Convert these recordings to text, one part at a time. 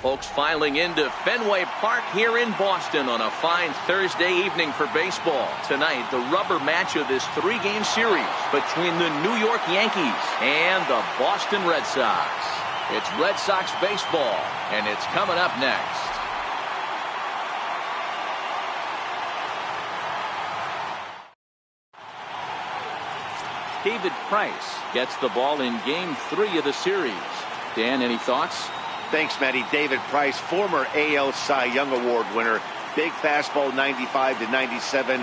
Folks filing into Fenway Park here in Boston on a fine Thursday evening for baseball. Tonight, the rubber match of this 3-game series between the New York Yankees and the Boston Red Sox. It's Red Sox baseball, and it's coming up next. David Price gets the ball in Game 3 of the series. Dan, any thoughts? Thanks, Matty. David Price, former AL Cy Young Award winner. Big fastball, 95 to 97.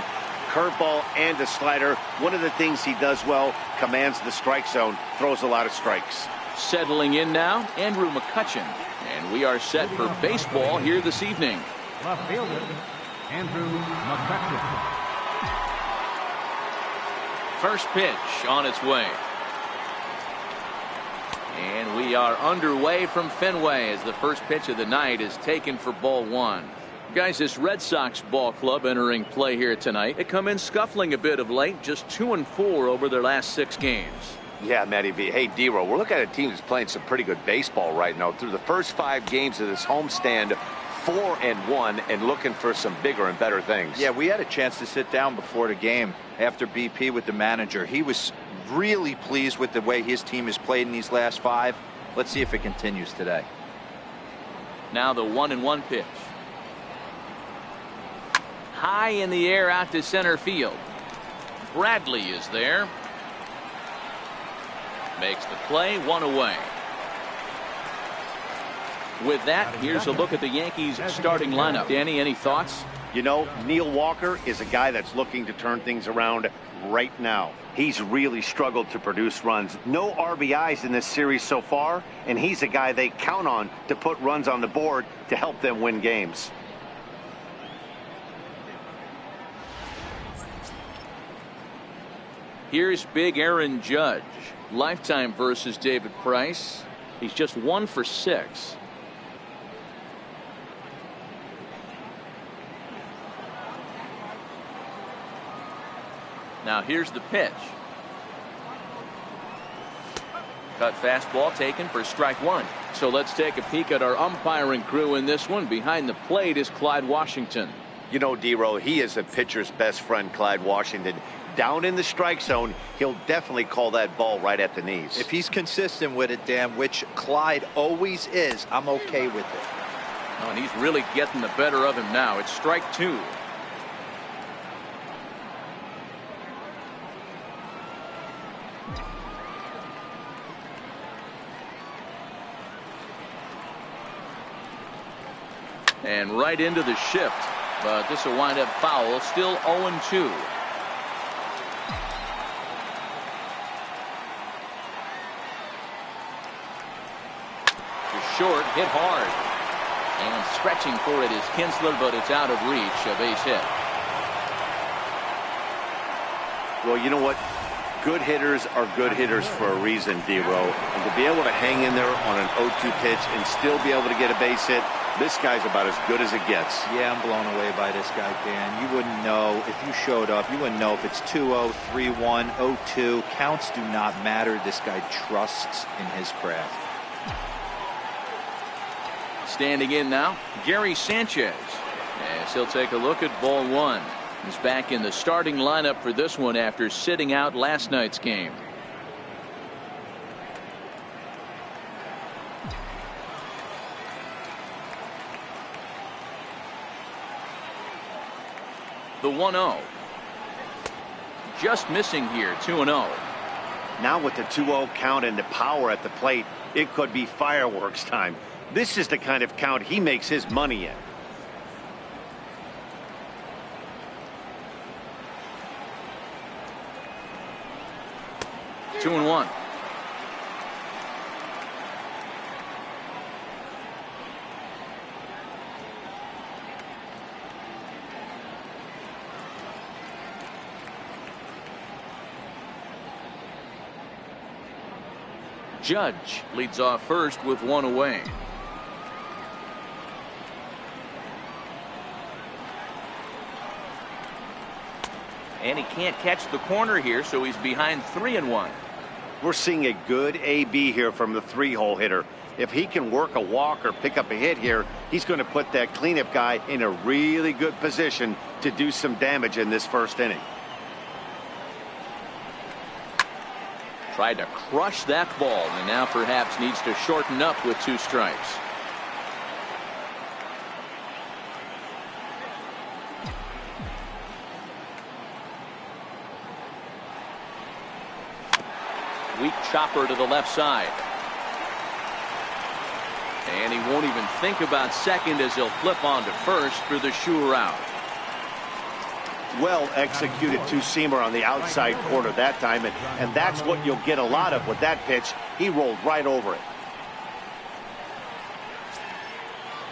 Curveball and a slider. One of the things he does well, commands the strike zone, throws a lot of strikes. Settling in now, Andrew McCutchen. And we are set for baseball here this evening. Left fielder, Andrew McCutchen. First pitch on its way. And we are underway from Fenway as the first pitch of the night is taken for ball 1. Guys, this Red Sox ball club entering play here tonight. They come in scuffling a bit of late, just 2-4 over their last 6 games. Yeah, Matty V. Hey, D-Row, we're looking at a team that's playing some pretty good baseball right now. Through the first 5 games of this homestand, 4-1 and looking for some bigger and better things. Yeah, we had a chance to sit down before the game after BP with the manager. He was really pleased with the way his team has played in these last 5. Let's see if it continues today. Now the 1-1 pitch. High in the air out to center field. Bradley is there. Makes the play, 1 away. With that, here's a look at the Yankees starting lineup. Danny, any thoughts? You know, Neil Walker is a guy that's looking to turn things around right now. He's really struggled to produce runs. No RBIs in this series so far, and he's a guy they count on to put runs on the board to help them win games. Here's big Aaron Judge. Lifetime versus David Price. He's just 1 for 6. Now here's the pitch. Cut fastball taken for strike 1. So let's take a peek at our umpiring crew in this one. Behind the plate is Clyde Washington. You know, D-Row, he is a pitcher's best friend, Clyde Washington. Down in the strike zone, he'll definitely call that ball right at the knees. If he's consistent with it, Dan, which Clyde always is, I'm okay with it. Oh, and he's really getting the better of him now. It's strike 2. And right into the shift, but this will wind up foul. Still 0-2. Short, hit hard. And stretching for it is Kinsler, but it's out of reach. A base hit. Well, you know what? Good hitters are good hitters for a reason, D-Row. And to be able to hang in there on an 0-2 pitch and still be able to get a base hit, this guy's about as good as it gets. Yeah, I'm blown away by this guy, Dan. You wouldn't know if you showed up. You wouldn't know if it's 2-0, 3-1, 0-2. Counts do not matter. This guy trusts in his craft. Standing in now, Gary Sanchez. As he'll take a look at ball 1. He's back in the starting lineup for this one after sitting out last night's game. The 1-0. Just missing here, 2-0. Now with the 2-0 count and the power at the plate, it could be fireworks time. This is the kind of count he makes his money in. Two and 1. Judge leads off first with 1 away. And he can't catch the corner here, so he's behind 3-1. We're seeing a good AB here from the 3-hole hitter. If he can work a walk or pick up a hit here, he's going to put that cleanup guy in a really good position to do some damage in this first inning. Tried to crush that ball, and now perhaps needs to shorten up with 2 strikes. Weak chopper to the left side. And he won't even think about second as he'll flip on to first for the sure out. Well executed two-seamer on the outside corner that time, and that's what you'll get a lot of with that pitch. He rolled right over it.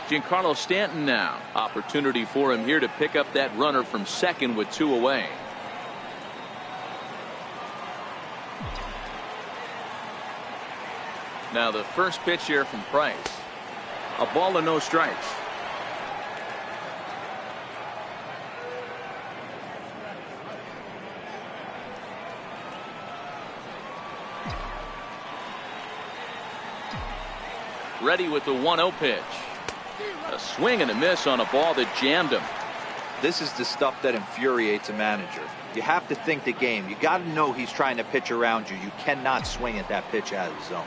Giancarlo Stanton now. Opportunity for him here to pick up that runner from second with 2 away. Now the first pitch here from Price. A ball and no strikes. Ready with the 1-0 pitch. A swing and a miss on a ball that jammed him. This is the stuff that infuriates a manager. You have to think the game. You got to know he's trying to pitch around you. You cannot swing at that pitch out of the zone.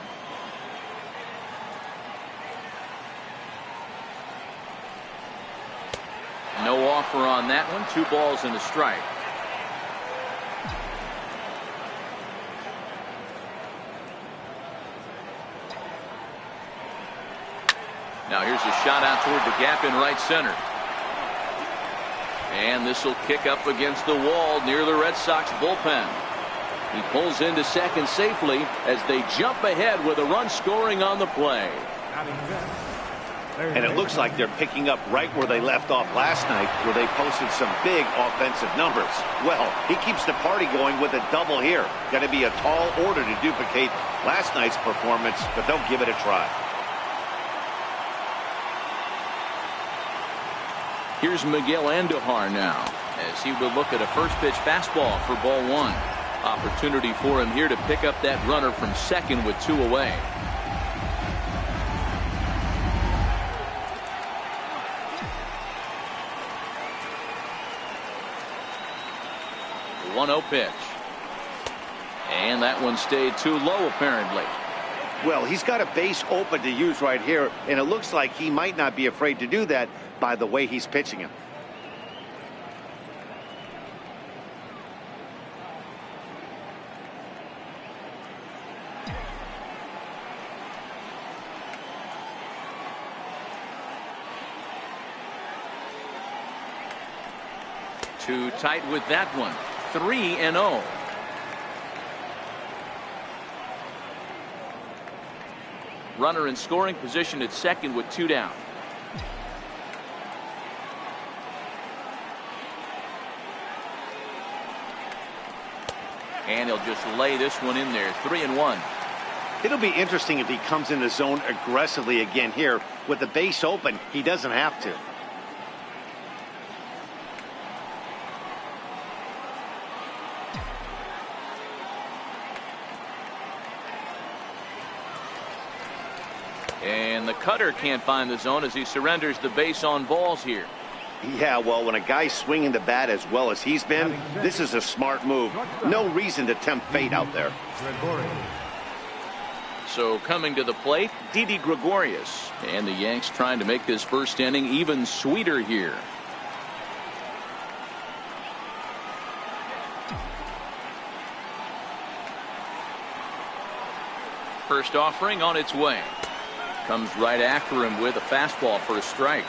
No offer on that one. 2 balls and a strike. Now here's a shot out toward the gap in right center. And this will kick up against the wall near the Red Sox bullpen. He pulls into second safely as they jump ahead with a run scoring on the play. And it looks like they're picking up right where they left off last night, where they posted some big offensive numbers. Well, he keeps the party going with a double here. Going to be a tall order to duplicate last night's performance, but they'll give it a try. Here's Miguel Andujar now as he will look at a first pitch fastball for ball 1. Opportunity for him here to pick up that runner from second with 2 away. The 1-0 pitch. And that one stayed too low apparently. Well, he's got a base open to use right here, and it looks like he might not be afraid to do that by the way he's pitching him. Too tight with that one. 3-0. Runner in scoring position at second with 2 down. And he'll just lay this one in there. 3-1. It'll be interesting if he comes in the zone aggressively again here. With the base open, he doesn't have to. And the cutter can't find the zone as he surrenders the base on balls here. Yeah, well, when a guy's swinging the bat as well as he's been, this is a smart move. No reason to tempt fate out there. So coming to the plate, Didi Gregorius. And the Yanks trying to make this first inning even sweeter here. First offering on its way. Comes right after him with a fastball for a strike.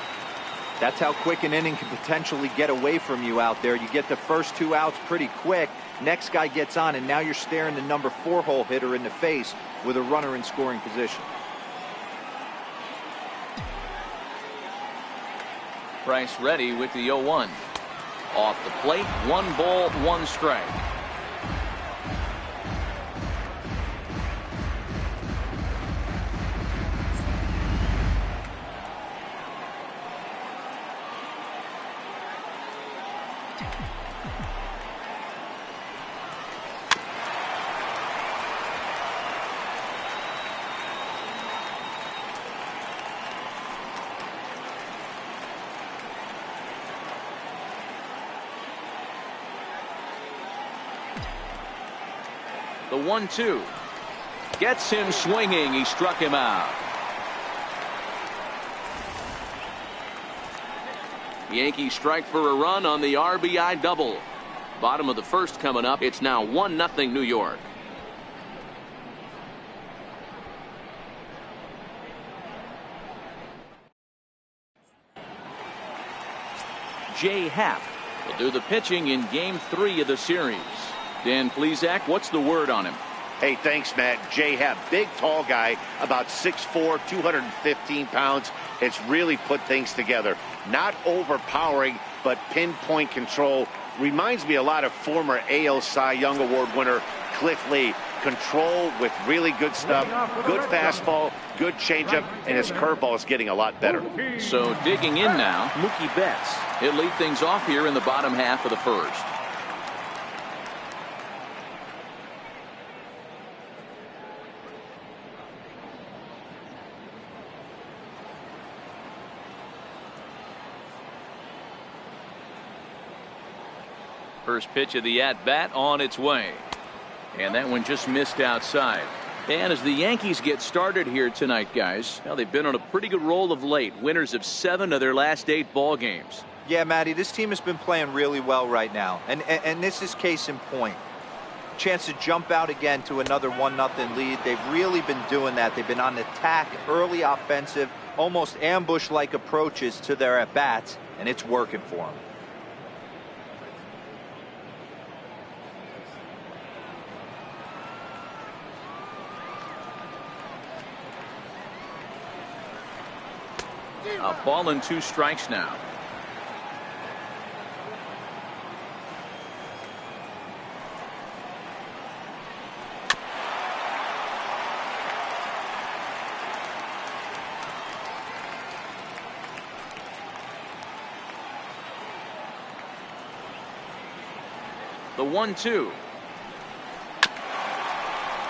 That's how quick an inning can potentially get away from you out there. You get the first 2 outs pretty quick. Next guy gets on, and now you're staring the number 4 hole hitter in the face with a runner in scoring position. Price ready with the 0-1. Off the plate, 1 ball, 1 strike. The 1-2. Gets him swinging. He struck him out. Yankees strike for a run on the RBI double. Bottom of the first coming up. It's now 1-0 New York. Happ will do the pitching in Game 3 of the series. Dan Plesac, what's the word on him? Hey, thanks, Matt. Happ, big, tall guy, about 6'4", 215 pounds. Has really put things together. Not overpowering, but pinpoint control. Reminds me a lot of former AL Cy Young Award winner Cliff Lee. Control with really good stuff, good fastball, good changeup, and his curveball is getting a lot better. So digging in now, Mookie Betts. He'll lead things off here in the bottom half of the first. First pitch of the at-bat on its way. And that one just missed outside. And as the Yankees get started here tonight, guys, well, they've been on a pretty good roll of late. Winners of 7 of their last 8 ball games. Yeah, Matty, this team has been playing really well right now. And this is case in point. Chance to jump out again to another 1-0 lead. They've really been doing that. They've been on attack, early offensive, almost ambush-like approaches to their at-bats, and it's working for them. A ball and 2 strikes now. The 1-2.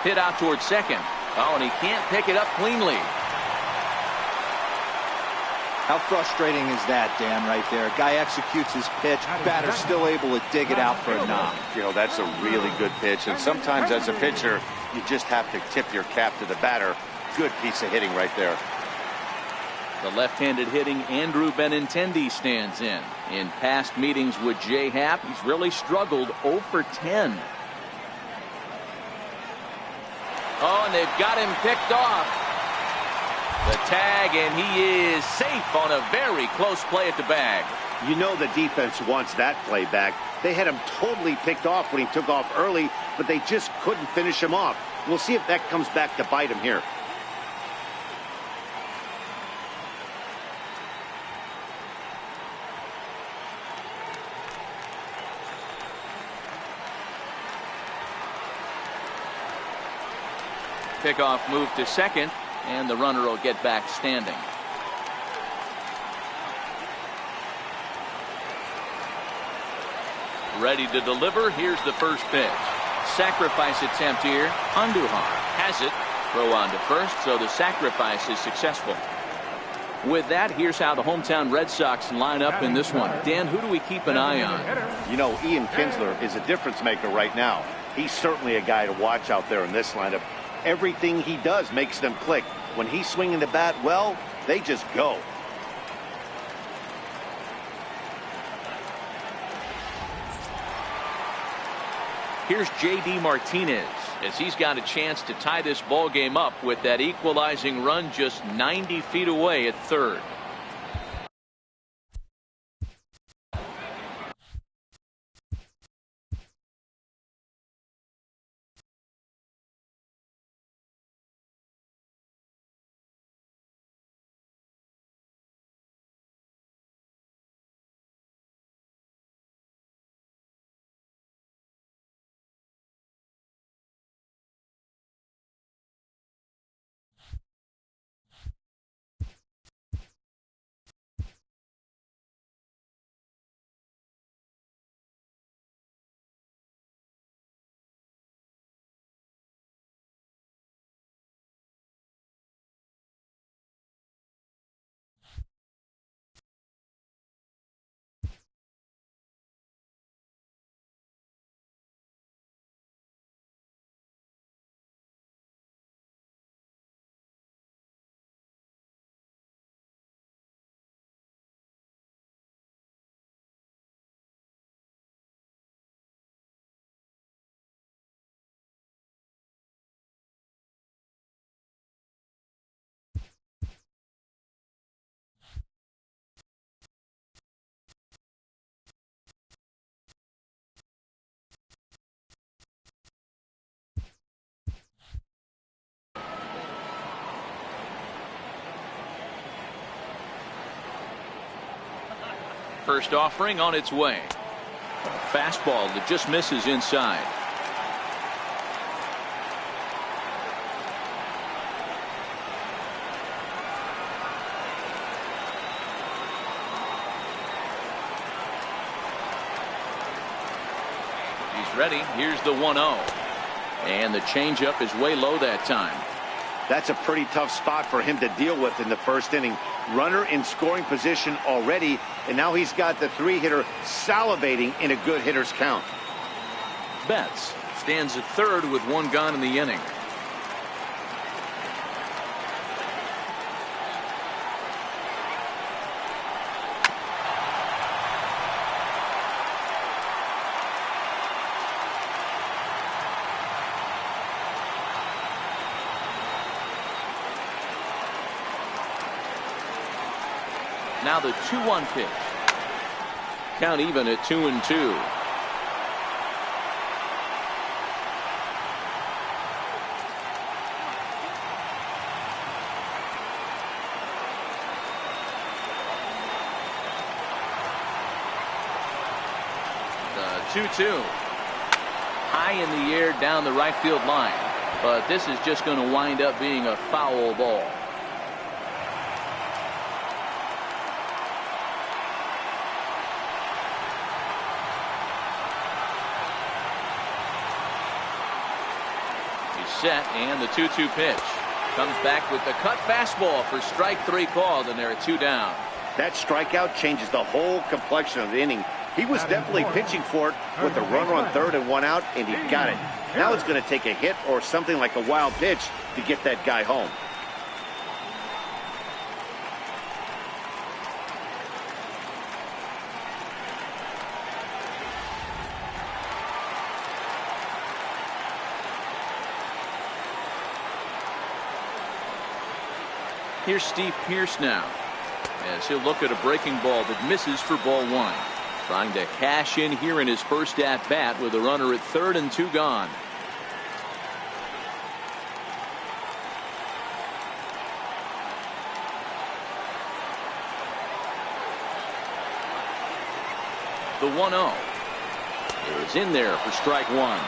Hit out towards second. Oh, and he can't pick it up cleanly. How frustrating is that, Dan, right there? Guy executes his pitch, batter still able to dig it out for a knock. You know, that's a really good pitch, and sometimes as a pitcher, you just have to tip your cap to the batter. Good piece of hitting right there. The left-handed hitting Andrew Benintendi stands in. In past meetings with Happ, he's really struggled 0 for 10. Oh, and they've got him picked off. The tag, and he is safe on a very close play at the bag. You know the defense wants that play back. They had him totally picked off when he took off early, but they just couldn't finish him off. We'll see if that comes back to bite him here. Pickoff move to second, and the runner will get back standing. Ready to deliver. Here's the first pitch. Sacrifice attempt here. Andujar has it. Throw on to first, so the sacrifice is successful. With that, here's how the hometown Red Sox line up in this one. Dan, who do we keep an eye on? You know, Ian Kinsler is a difference maker right now. He's certainly a guy to watch out there in this lineup. Everything he does makes them click. When he's swinging the bat, well, they just go. Here's J.D. Martinez as he's got a chance to tie this ball game up with that equalizing run just 90 feet away at third. First offering on its way. A fastball that just misses inside. He's ready. Here's the 1-0. And the changeup is way low that time. That's a pretty tough spot for him to deal with in the first inning. Runner in scoring position already, and now he's got the 3-hitter salivating in a good hitter's count. Betts stands at third with 1 gone in the inning. Now the 2-1 pitch. Count even at 2-2. The 2-2. High in the air down the right field line. But this is just going to wind up being a foul ball. Set, and the 2-2 pitch comes back with the cut fastball for strike 3 called, and there are 2 down. That strikeout changes the whole complexion of the inning. He was definitely pitching for it with a runner on third and 1 out, and he got it. Now it's going to take a hit or something like a wild pitch to get that guy home. Here's Steve Pearce now, as he'll look at a breaking ball that misses for ball 1. Trying to cash in here in his first at bat with a runner at third and 2 gone. The 1-0 is in there for strike 1.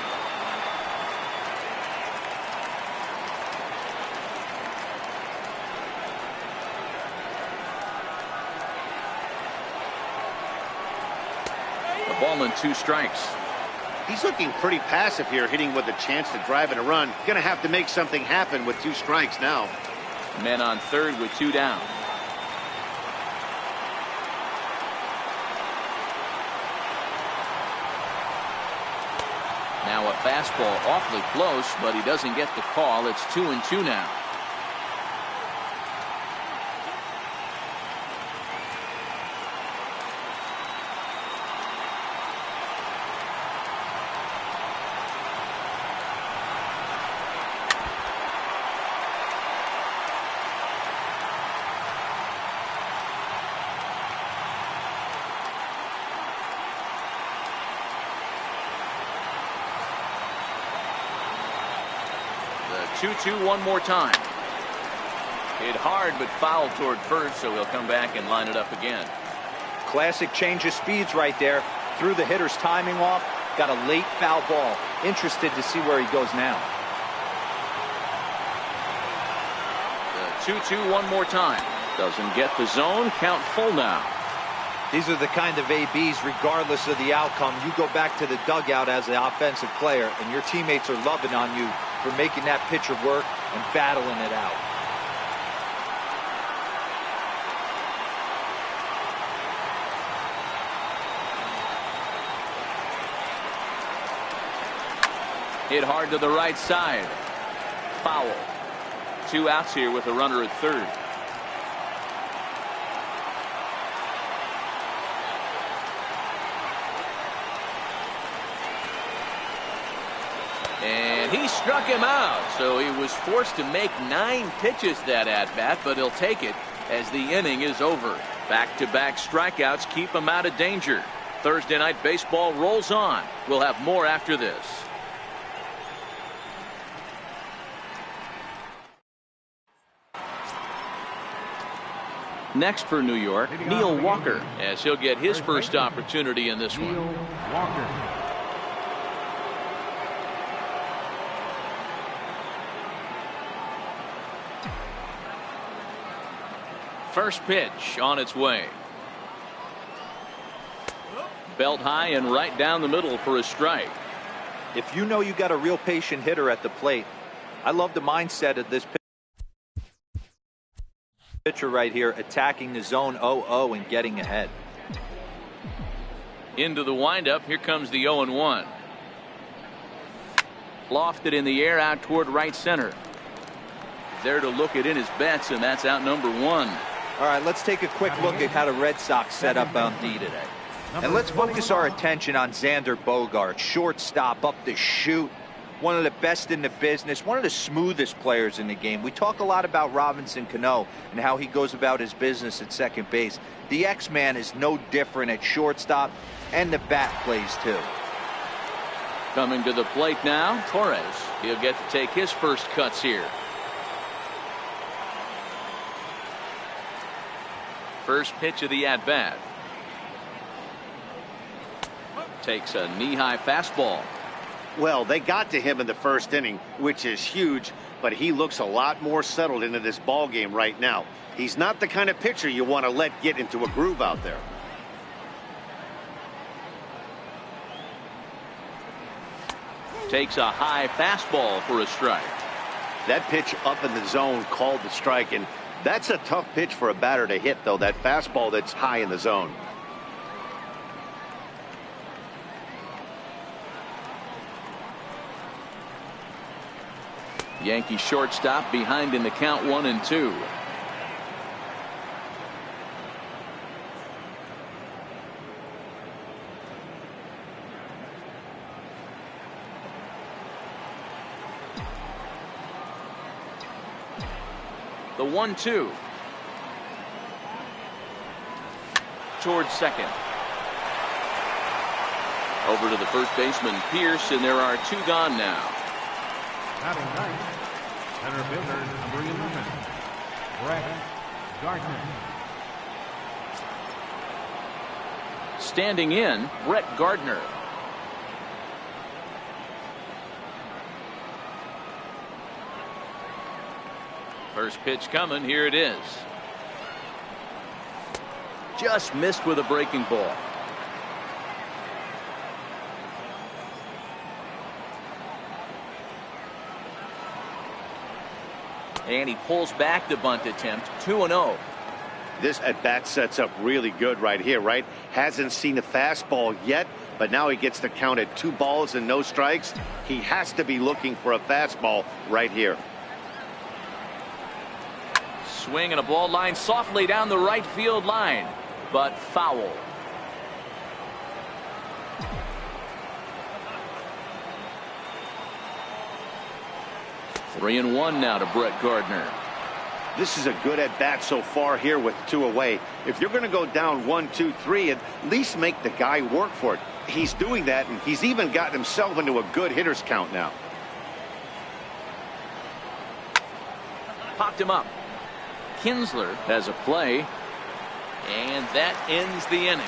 Ball and 2 strikes. He's looking pretty passive here, hitting with a chance to drive in a run. Going to have to make something happen with 2 strikes now. Men on third with 2 down. Now a fastball awfully close, but he doesn't get the call. It's 2-2 now. The 2-2 one more time. Hit hard but fouled toward first, so he'll come back and line it up again. Classic change of speeds right there. Threw the hitter's timing off. Got a late foul ball. Interested to see where he goes now. The 2-2 one more time. Doesn't get the zone. Count full now. These are the kind of ABs, regardless of the outcome. You go back to the dugout as the offensive player, and your teammates are loving on you for making that pitcher work and battling it out. Hit hard to the right side. Foul. 2 outs here with a runner at third. And he struck him out, so he was forced to make 9 pitches that at-bat, but he'll take it as the inning is over. Back-to-back strikeouts keep him out of danger. Thursday Night Baseball rolls on. We'll have more after this. Next for New York, Neil Walker, as he'll get his first opportunity in this one. Neil Walker. First pitch on its way. Belt high and right down the middle for a strike. If you know you got a real patient hitter at the plate, I love the mindset of this pitcher right here, attacking the zone 0-0 and getting ahead. Into the windup. Here comes the 0-1. Lofted in the air out toward right center. There to look it in his bets, and that's out number 1. All right, let's take a quick look at how the Red Sox set up on D today. And let's focus our attention on Xander Bogaerts, shortstop, up the chute, one of the best in the business, one of the smoothest players in the game. We talk a lot about Robinson Cano and how he goes about his business at second base. The X-Man is no different at shortstop, and the bat plays too. Coming to the plate now, Torres. He'll get to take his first cuts here. First pitch of the at-bat. Takes a knee-high fastball. Well, they got to him in the first inning, which is huge, but he looks a lot more settled into this ball game right now. He's not the kind of pitcher you want to let get into a groove out there. Takes a high fastball for a strike. That pitch up in the zone called the strike, and that's a tough pitch for a batter to hit, though, that fastball that's high in the zone. Yankee shortstop behind in the count 1-2. The 1-2 towards second. Over to the first baseman Pierce, and there are 2 gone now. Batting ninth, center fielder number 11, Brett Gardner. Standing in, Brett Gardner. First pitch coming. Here it is. Just missed with a breaking ball. And he pulls back the bunt attempt. 2-0. This at-bat sets up really good right here, right? Hasn't seen a fastball yet, but now he gets to count at 2 balls and no strikes. He has to be looking for a fastball right here. Swing and a ball line softly down the right field line, but foul. Three and one now to Brett Gardner. This is a good at-bat so far here with 2 away. If you're going to go down 1, 2, 3, at least make the guy work for it. He's doing that, and he's even gotten himself into a good hitter's count now. Popped him up. Kinsler has a play, and that ends the inning.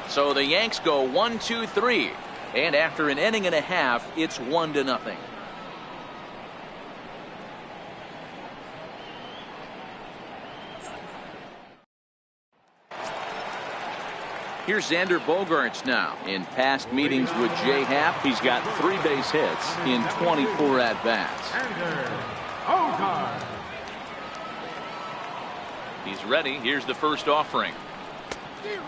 So the Yanks go 1, 2, 3, and after an inning and a half, it's 1-0. Here's Xander Bogaerts now. In past meetings with Jay Happ, he's got 3 base hits in 24 at-bats. He's ready. Here's the first offering.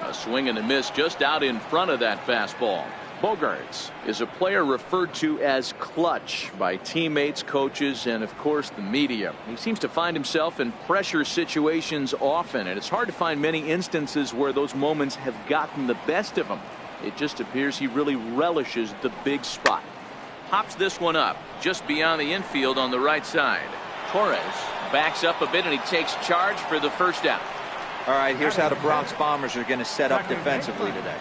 A swing and a miss just out in front of that fastball. Bogaerts is a player referred to as clutch by teammates, coaches, and of course the media. He seems to find himself in pressure situations often, and it's hard to find many instances where those moments have gotten the best of him. It just appears he really relishes the big spot. Pops this one up just beyond the infield on the right side. Torres backs up a bit and he takes charge for the first out. All right, here's how the Bronx Bombers are going to set up defensively today.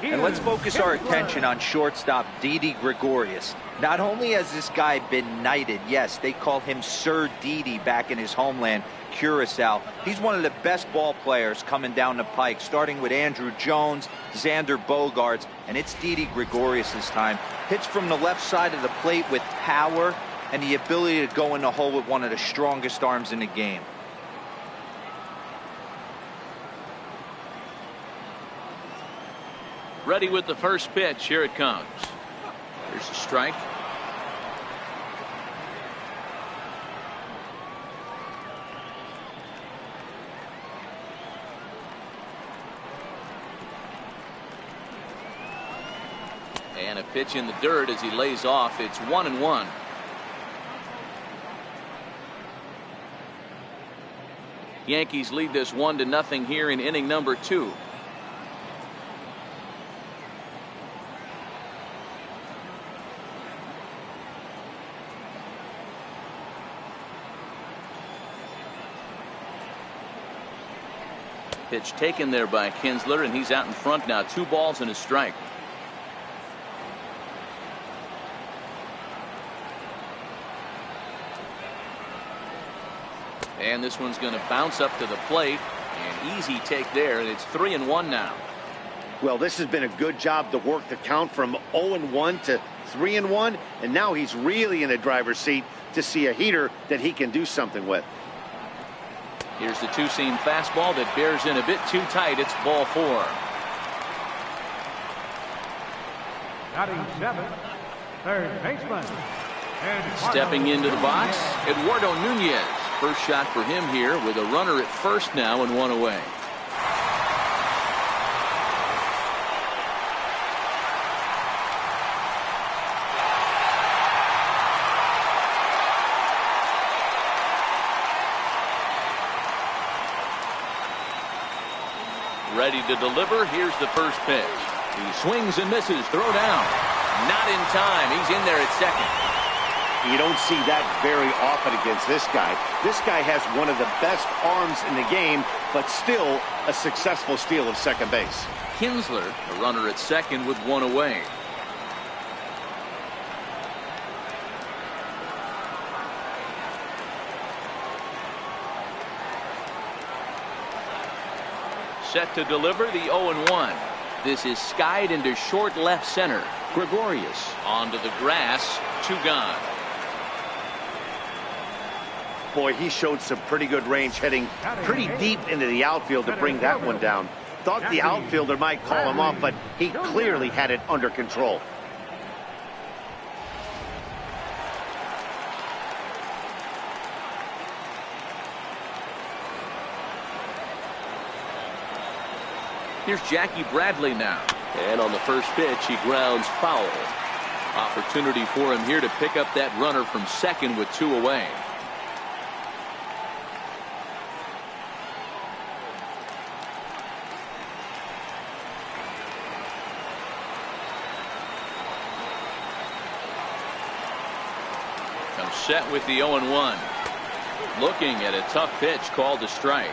And let's focus our attention on shortstop Didi Gregorius. Not only has this guy been knighted, yes, they call him Sir Didi back in his homeland, Curacao. He's one of the best ball players coming down the pike, starting with Andrew Jones, Xander Bogaerts, and it's Didi Gregorius' time. Hits from the left side of the plate with power and the ability to go in the hole with one of the strongest arms in the game. Ready with the first pitch. Here it comes. Here's a strike. And a pitch in the dirt as he lays off. It's 1-1. Yankees lead this 1-0 here in inning number 2. Pitch taken there by Kinsler, and he's out in front now. 2 balls and a strike. And this one's going to bounce up to the plate. An easy take there, and it's 3-1 now. Well, this has been a good job to work the count from 0-1 to 3-1, and now he's really in the driver's seat to see a heater that he can do something with. Here's the two-seam fastball that bears in a bit too tight. It's ball 4. Batting 7, third baseman. Stepping into the box, Eduardo Nunez. First shot for him here with a runner at first now and 1 away. Ready to deliver. Here's the first pitch. He swings and misses. Throw down. Not in time. He's in there at second. You don't see that very often against this guy. This guy has one of the best arms in the game, but still a successful steal of second base. Kinsler, a runner at second with 1 away. Set to deliver the 0-1. This is skied into short left center. Gregorius onto the grass. 2 gone. Boy, he showed some pretty good range, heading pretty deep into the outfield to bring that one down. Thought the outfielder might call him off, but he clearly had it under control. Here's Jackie Bradley now. And on the first pitch, he grounds foul. Opportunity for him here to pick up that runner from second with 2 away. Comes set with the 0-1. Looking at a tough pitch called a strike.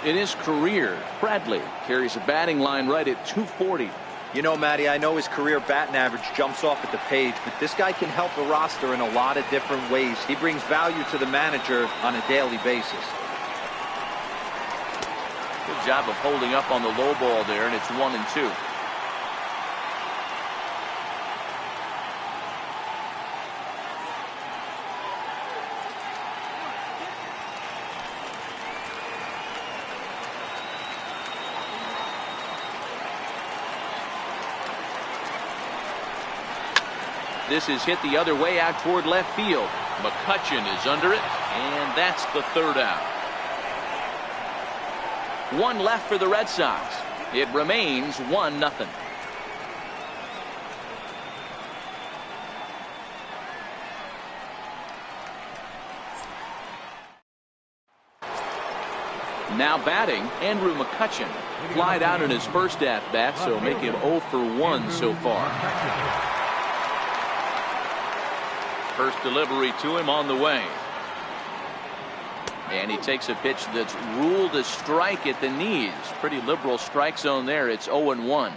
In his career, Bradley carries a batting line right at 240. You know, Matty, I know his career batting average jumps off at the page, but this guy can help the roster in a lot of different ways. He brings value to the manager on a daily basis. Good job of holding up on the low ball there, and it's 1-2. This is hit the other way out toward left field. McCutchen is under it, and that's the 3rd out. 1 left for the Red Sox. It remains 1-0. Now batting, Andrew McCutchen. Flied out in his first at-bat, so make him 0 for 1 so far. First delivery to him on the way. And he takes a pitch that's ruled a strike at the knees. Pretty liberal strike zone there. It's 0-1.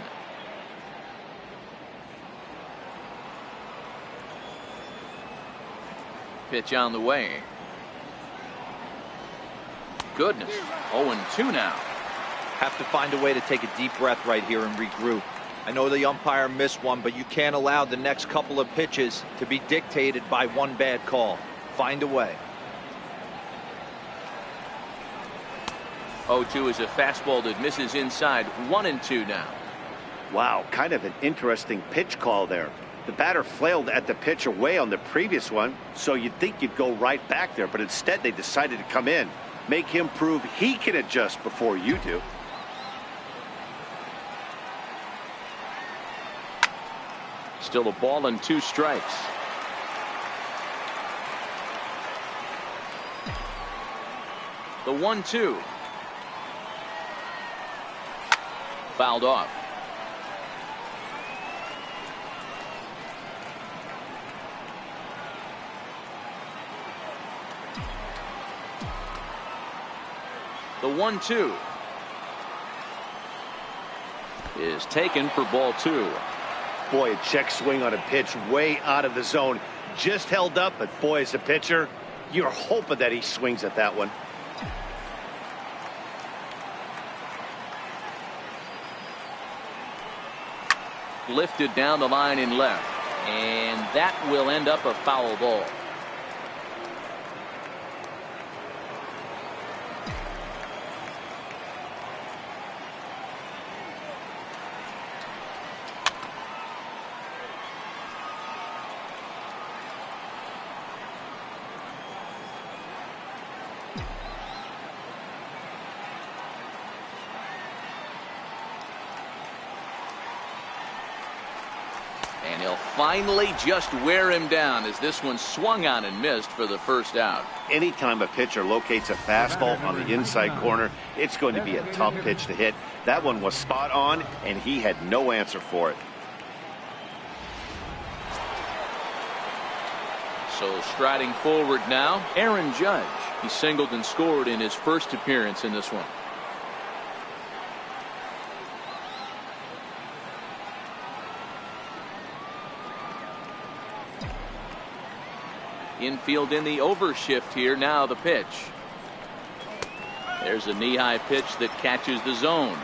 Pitch on the way. Goodness. 0-2 now. Have to find a way to take a deep breath right here and regroup. I know the umpire missed one, but you can't allow the next couple of pitches to be dictated by one bad call. Find a way. 0-2 is a fastball that misses inside. 1-2 now. Wow, kind of an interesting pitch call there. The batter flailed at the pitch away on the previous one, so you'd think you'd go right back there, but instead they decided to come in. Make him prove he can adjust before you do. Still a ball and 2 strikes. The 1-2. Fouled off. The 1-2 is taken for ball 2. Boy, a check swing on a pitch way out of the zone. Just held up, but boy, as a pitcher, you're hoping that he swings at that one. Lifted down the line in left, and that will end up a foul ball. And he'll finally just wear him down as this one swung on and missed for the first out. Anytime a pitcher locates a fastball on the inside corner, it's going to be a tough pitch to hit. That one was spot on, and he had no answer for it. So striding forward now, Aaron Judge. He singled and scored in his first appearance in this one. Infield in the overshift here. Now the pitch. There's a knee-high pitch that catches the zone.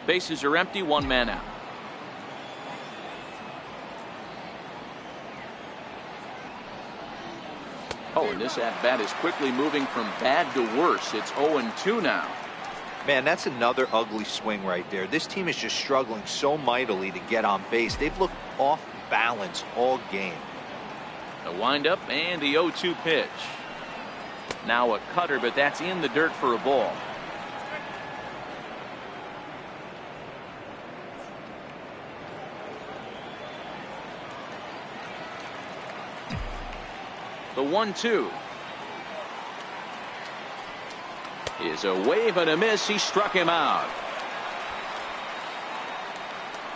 Bases are empty, 1 man out. Oh, and this at-bat is quickly moving from bad to worse. It's 0-2 now. Man, that's another ugly swing right there. This team is just struggling so mightily to get on base. They've looked off balance all game. The windup and the 0-2 pitch. Now a cutter, but that's in the dirt for a ball. The 1-2 is a wave and a miss. He struck him out.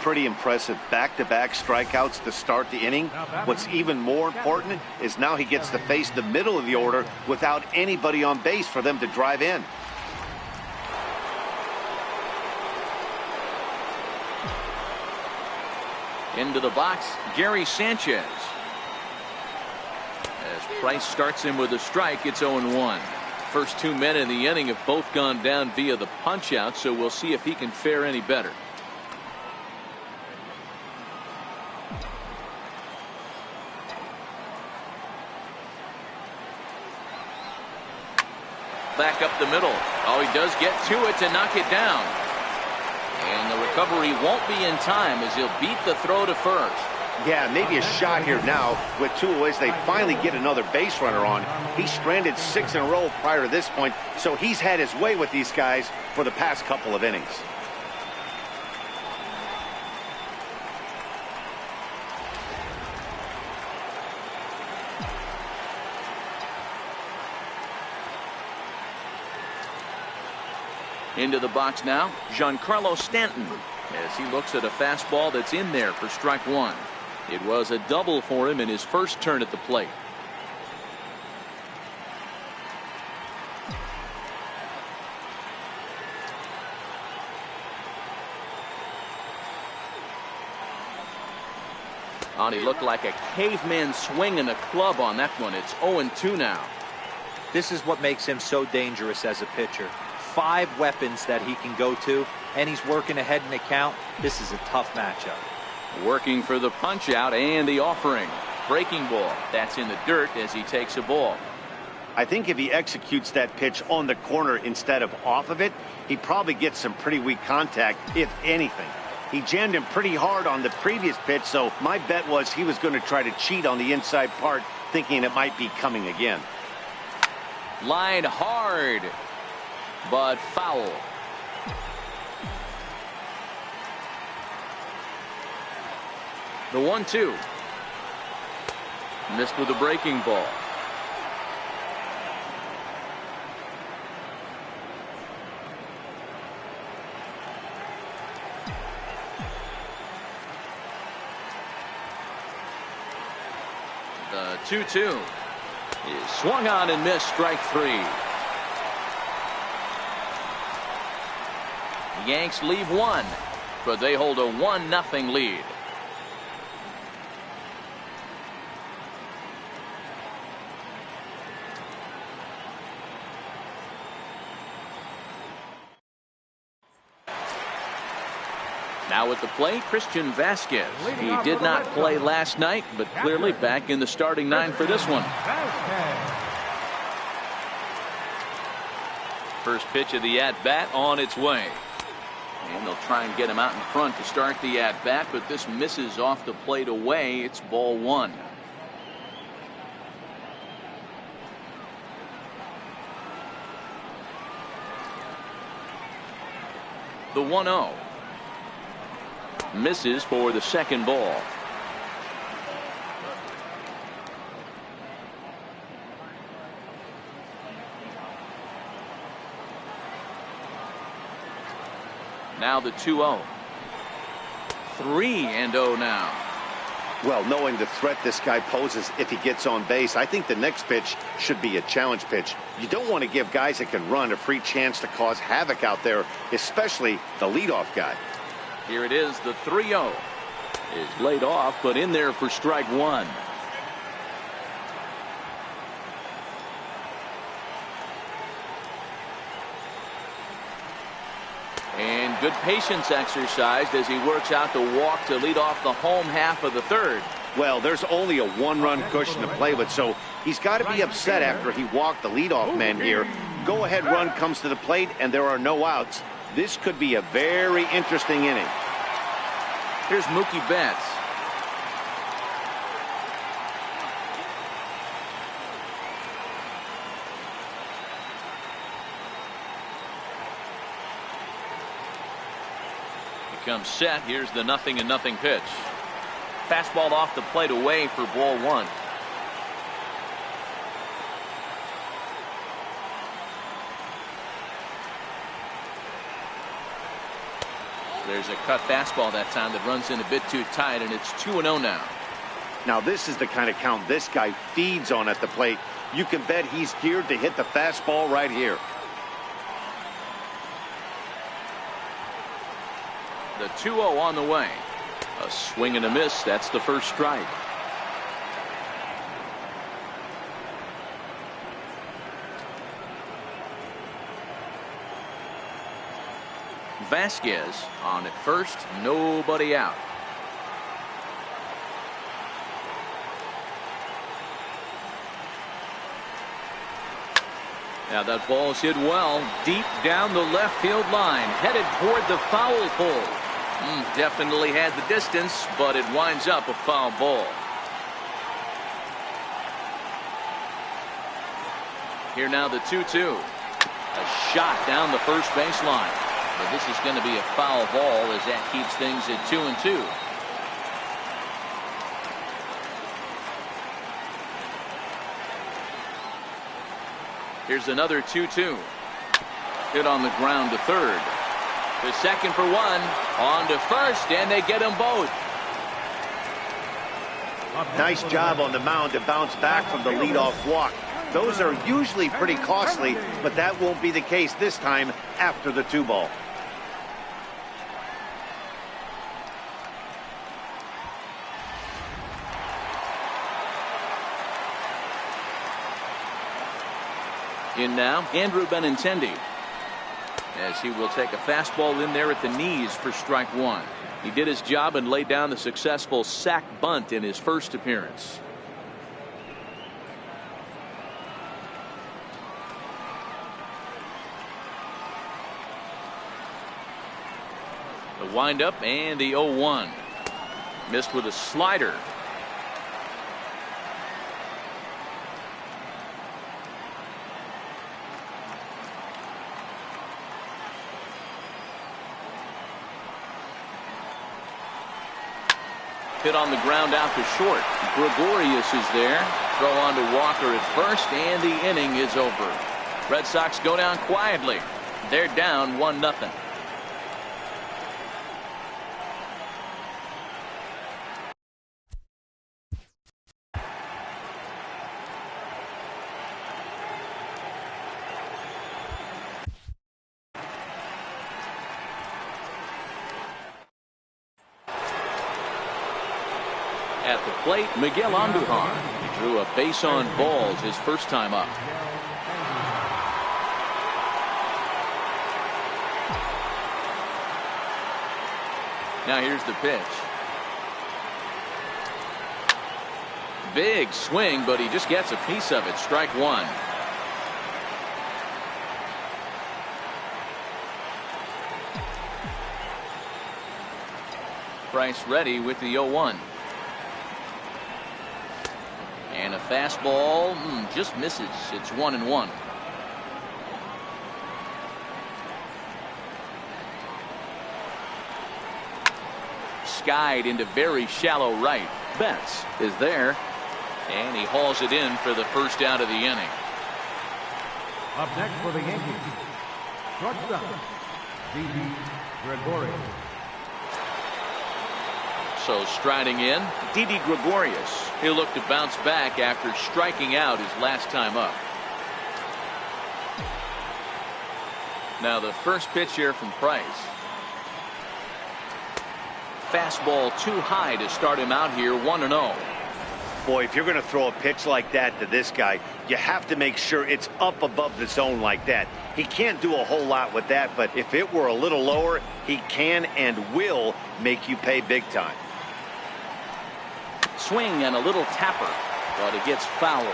Pretty impressive back-to-back strikeouts to start the inning. What's even more important is now he gets to face the middle of the order without anybody on base for them to drive in. Into the box, Gary Sanchez. As Price starts him with a strike, it's 0-1. First 2 men in the inning have both gone down via the punch-out, so we'll see if he can fare any better. Back up the middle. Oh, he does get to it to knock it down. And the recovery won't be in time as he'll beat the throw to first. Yeah, maybe a shot here now. With 2 aways, they finally get another base runner on. He stranded 6 in a row prior to this point, so he's had his way with these guys for the past couple of innings. Into the box now, Giancarlo Stanton, as he looks at a fastball that's in there for strike 1. It was a double for him in his first turn at the plate. And he looked like a caveman swinging a club on that one. It's 0-2 now. This is what makes him so dangerous as a pitcher. 5 weapons that he can go to, and he's working ahead in the count. This is a tough matchup. Working for the punch out and the offering. Breaking ball. That's in the dirt as he takes a ball. I think if he executes that pitch on the corner instead of off of it, he probably gets some pretty weak contact, if anything. He jammed him pretty hard on the previous pitch, so my bet was he was going to try to cheat on the inside part, thinking it might be coming again. Line hard, but foul. The 1-2. Missed with a breaking ball. The 2-2 is swung on and missed, strike 3. The Yanks leave 1, but they hold a 1-0 lead. Now at the plate, Christian Vasquez. He did not play last night, but clearly back in the starting 9 for this one. First pitch of the at-bat on its way. And they'll try and get him out in front to start the at-bat, but this misses off the plate away. It's ball 1. The 1-0. Misses for the second ball. Now the 2-0. 3-0 now. Well, knowing the threat this guy poses if he gets on base, I think the next pitch should be a challenge pitch. You don't want to give guys that can run a free chance to cause havoc out there, especially the leadoff guy. Here it is, the 3-0 is laid off, but in there for strike 1. And good patience exercised as he works out the walk to lead off the home half of the third. Well, there's only a 1-run cushion to play with, so he's got to be upset after he walked the leadoff man here. Go-ahead run comes to the plate, and there are no outs. This could be a very interesting inning. Here's Mookie Betts. He comes set. Here's the 0-0 pitch. Fastball off the plate away for ball 1. There's a cut fastball that time that runs in a bit too tight, and it's 2-0 now. Now this is the kind of count this guy feeds on at the plate. You can bet he's geared to hit the fastball right here. The 2-0 on the way. A swing and a miss. That's the first strike. Vasquez on at first, nobody out. Now that ball's hit well deep down the left field line, headed toward the foul pole. Definitely had the distance, but it winds up a foul ball. Here now the 2-2. A shot down the first baseline. But this is going to be a foul ball as that keeps things at 2-2. Here's another 2-2. Hit on the ground to third. To second for 1. On to first, and they get them both. Nice job on the mound to bounce back from the leadoff walk. Those are usually pretty costly, but that won't be the case this time after the 2-ball. In now, Andrew Benintendi, as he will take a fastball in there at the knees for strike one. He did his job and laid down the successful sac bunt in his first appearance. The windup and the 0-1. Missed with a slider. Hit on the ground out to short. Gregorius is there. Throw on to Walker at first, and the inning is over. Red Sox go down quietly. They're down 1-0. At the plate, Miguel Andujar. He drew a base on balls his first time up. Now here's the pitch. Big swing, but he just gets a piece of it. Strike one. Price ready with the 0-1. And a fastball just misses. It's 1-1. Skied into very shallow right. Betts is there, and he hauls it in for the first out of the inning. Up next for the Yankees, shortstop, Didi Gregorius. So striding in, Didi Gregorius. He'll look to bounce back after striking out his last time up. Now the first pitch here from Price. Fastball too high to start him out here, 1-0. Boy, if you're going to throw a pitch like that to this guy, you have to make sure it's up above the zone like that. He can't do a whole lot with that, but if it were a little lower, he can and will make you pay big time. Swing and a little tapper, but it gets fouled.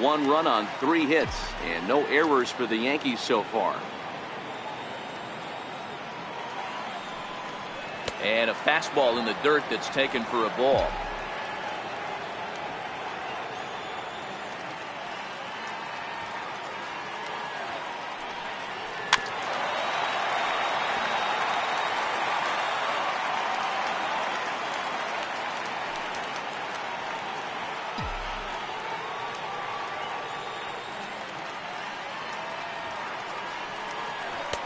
1 run on 3 hits and no errors for the Yankees so far. And a fastball in the dirt that's taken for a ball.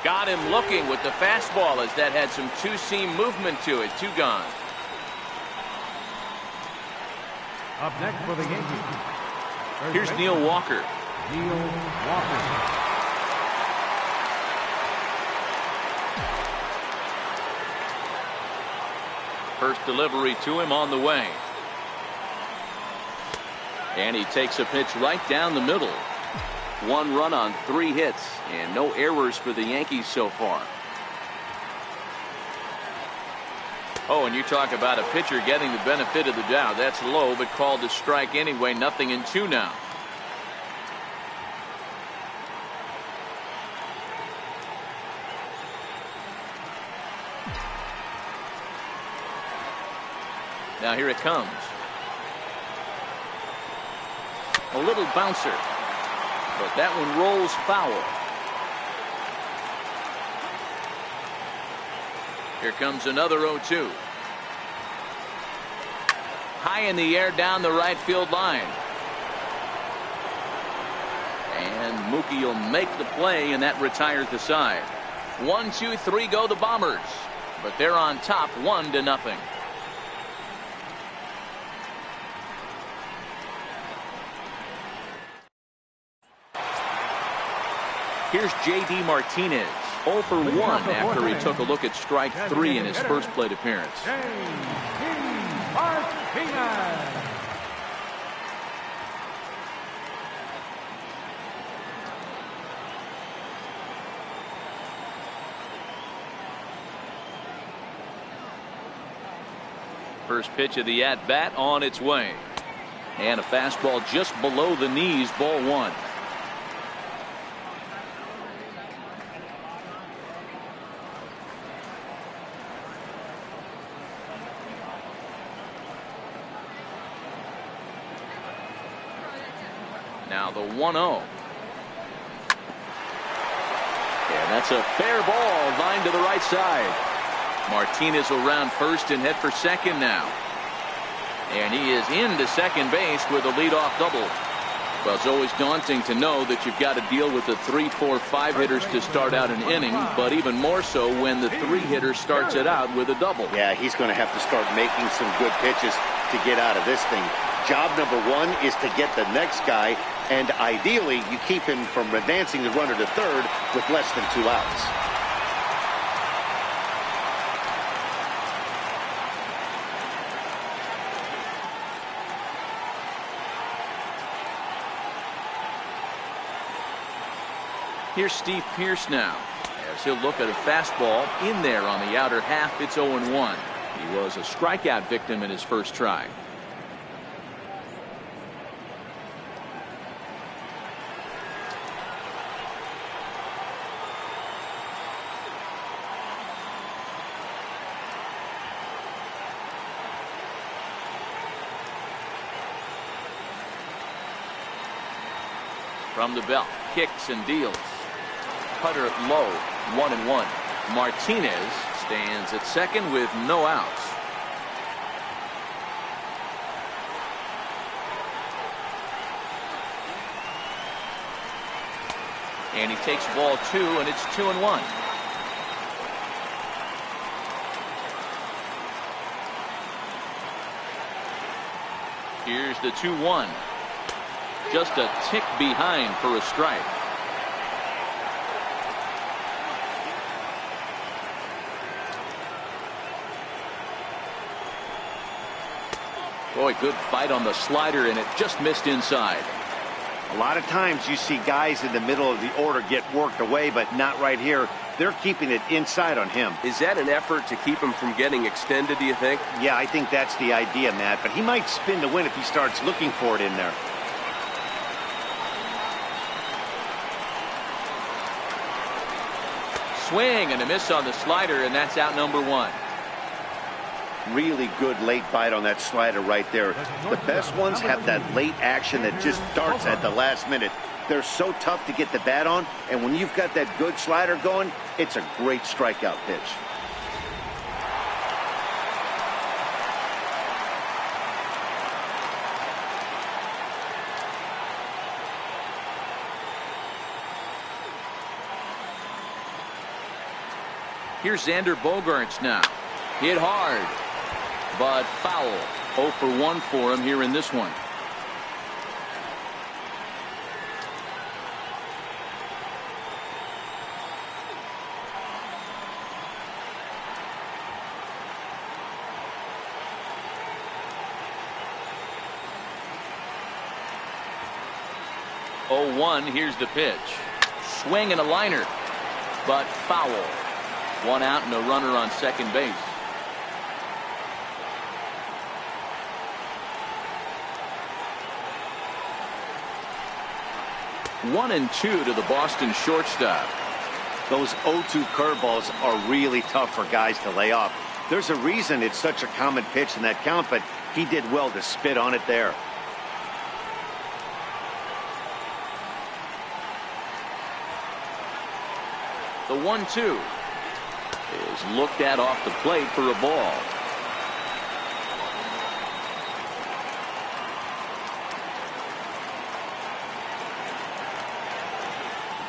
Got him looking with the fastball as that had some two-seam movement to it. 2 gone. Up next for the Yankees. Here's Neil Walker. Neil Walker. First delivery to him on the way. And he takes a pitch right down the middle. 1 run on 3 hits and no errors for the Yankees so far. Oh, and you talk about a pitcher getting the benefit of the doubt. That's low, but called a strike anyway. 0-2 now. Now here it comes. A little bouncer. But that one rolls foul. Here comes another 0-2. High in the air down the right field line. And Mookie will make the play, and that retires the side. 1, 2, 3 go the Bombers. But they're on top 1-0. Here's J.D. Martinez, 0 for 1 after he took a look at strike 3 in his first plate appearance. First pitch of the at-bat on its way. And a fastball just below the knees, ball one. Now the 1-0. And that's a fair ball, line to the right side. Martinez will round first and head for second now. And he is into second base with a leadoff double. Well, it's always daunting to know that you've got to deal with the 3, 4, 5 hitters to start out an inning, but even more so when the 3 hitter starts it out with a double. Yeah, he's going to have to start making some good pitches to get out of this thing. Job number 1 is to get the next guy, and ideally you keep him from advancing the runner to third with less than 2 outs. Here's Steve Pearce now, as he'll look at a fastball in there on the outer half. It's 0-1. He was a strikeout victim in his first try. From the belt, kicks and deals. Cutter low, 1-1. Martinez stands at second with no outs. And he takes ball 2, and it's 2-1. Here's the 2-1. Just a tick behind for a strike. Boy, good fight on the slider, and it just missed inside. A lot of times you see guys in the middle of the order get worked away, but not right here. They're keeping it inside on him. Is that an effort to keep him from getting extended, do you think? Yeah, I think that's the idea, Matt, but he might spin to win if he starts looking for it in there. Swing and a miss on the slider, and that's out number 1. Really good late bite on that slider right there. The best ones have that late action that just starts at the last minute. They're so tough to get the bat on, and when you've got that good slider going, it's a great strikeout pitch. Here's Xander Bogaerts now. Hit hard, but foul. 0 for 1 for him here in this one. Oh, 1. Here's the pitch. Swing and a liner, but foul. 1 out and a runner on second base. One and 2 to the Boston shortstop. Those 0-2 curveballs are really tough for guys to lay off. There's a reason it's such a common pitch in that count, but he did well to spit on it there. The 1-2 is looked at off the plate for a ball.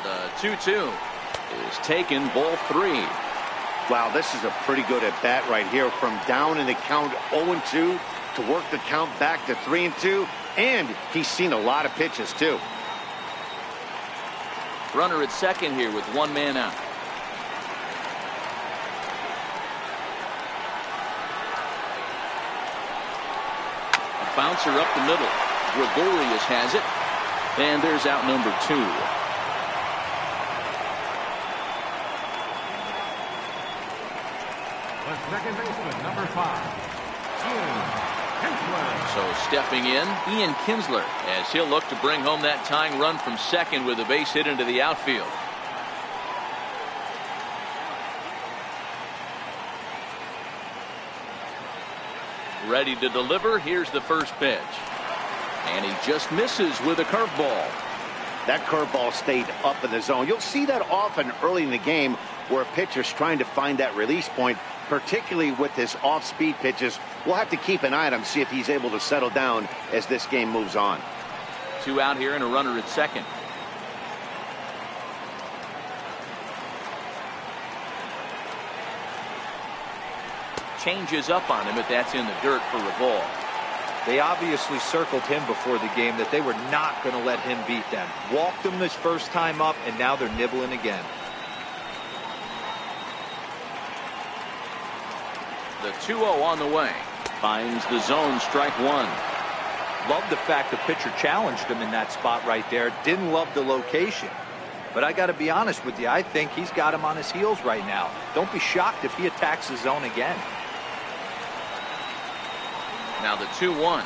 The 2-2 is taken, ball 3. Wow, this is a pretty good at bat right here, from down in the count 0-2 to work the count back to 3-2, and he's seen a lot of pitches too. Runner at second here with 1 man out. A bouncer up the middle. Gregorius has it, and there's out number 2. The second baseman, number 5. So stepping in, Ian Kinsler, as he'll look to bring home that tying run from second with a base hit into the outfield. Ready to deliver. Here's the first pitch. And he just misses with a curveball. That curveball stayed up in the zone. You'll see that often early in the game where a pitcher's trying to find that release point, particularly with his off-speed pitches. We'll have to keep an eye on him, see if he's able to settle down as this game moves on. 2 out here and a runner at second. Changes up on him, but that's in the dirt for a ball. They obviously circled him before the game that they were not going to let him beat them. Walked him this first time up, and now they're nibbling again. The 2-0 on the way. Finds the zone, strike one. Love the fact the pitcher challenged him in that spot right there. Didn't love the location. But I got to be honest with you, I think he's got him on his heels right now. Don't be shocked if he attacks the zone again. Now the 2-1.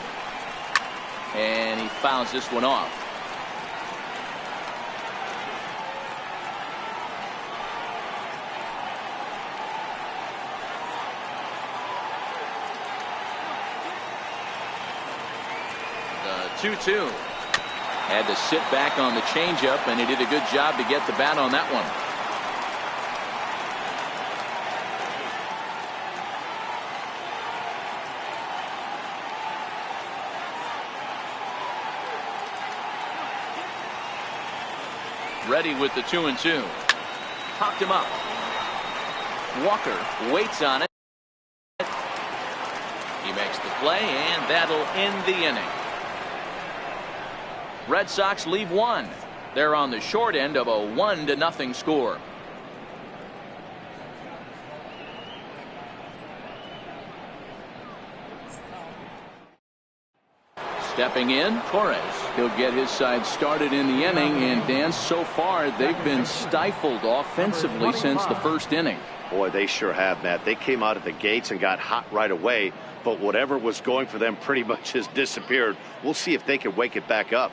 And he fouls this one off. The 2-2. Had to sit back on the changeup, and he did a good job to get the bat on that one. Ready with the 2-2. Popped him up. Walker waits on it. He makes the play, and that'll end the inning. Red Sox leave one. They're on the short end of a 1-0 score. Stepping in, Torres. He'll get his side started in the inning, and Dan, so far they've been stifled offensively since the first inning. Boy, they sure have, Matt. They came out of the gates and got hot right away, but whatever was going for them pretty much has disappeared. We'll see if they can wake it back up.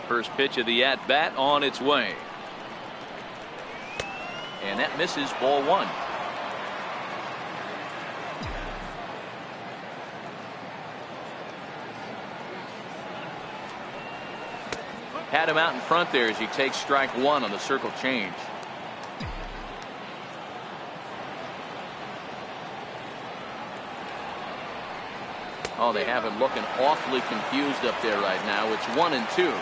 First pitch of the at-bat on its way. And that misses, ball one. Had him out in front there as he takes strike one on the circle change. Oh, they have him looking awfully confused up there right now. It's 1-2.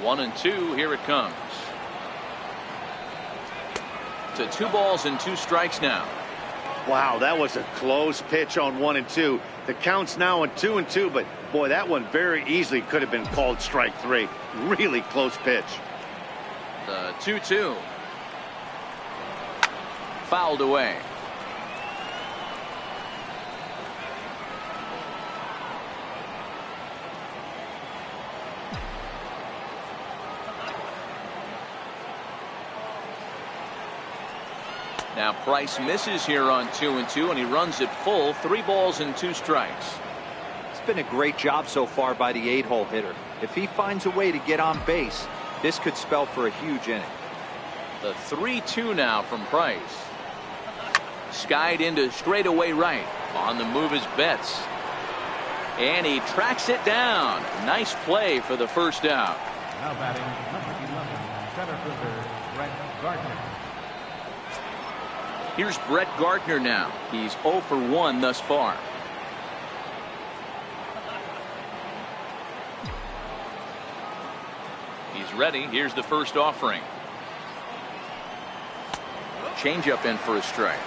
One and two, here it comes. To 2 balls and 2 strikes now. Wow, that was a close pitch on 1-2. The count's now on 2-2, but boy, that one very easily could have been called strike 3. Really close pitch. The 2-2. Fouled away. Now Price misses here on 2-2, and he runs it full. 3 balls and 2 strikes. It's been a great job so far by the 8-hole hitter. If he finds a way to get on base, this could spell for a huge inning. The 3-2 now from Price. Skied into straightaway right. On the move is Betts. And he tracks it down. Nice play for the first out. Now batting number 11, center fielder Brett Gardner. Here's Brett Gardner now. He's 0 for 1 thus far. He's ready. Here's the first offering. Changeup in for a strike.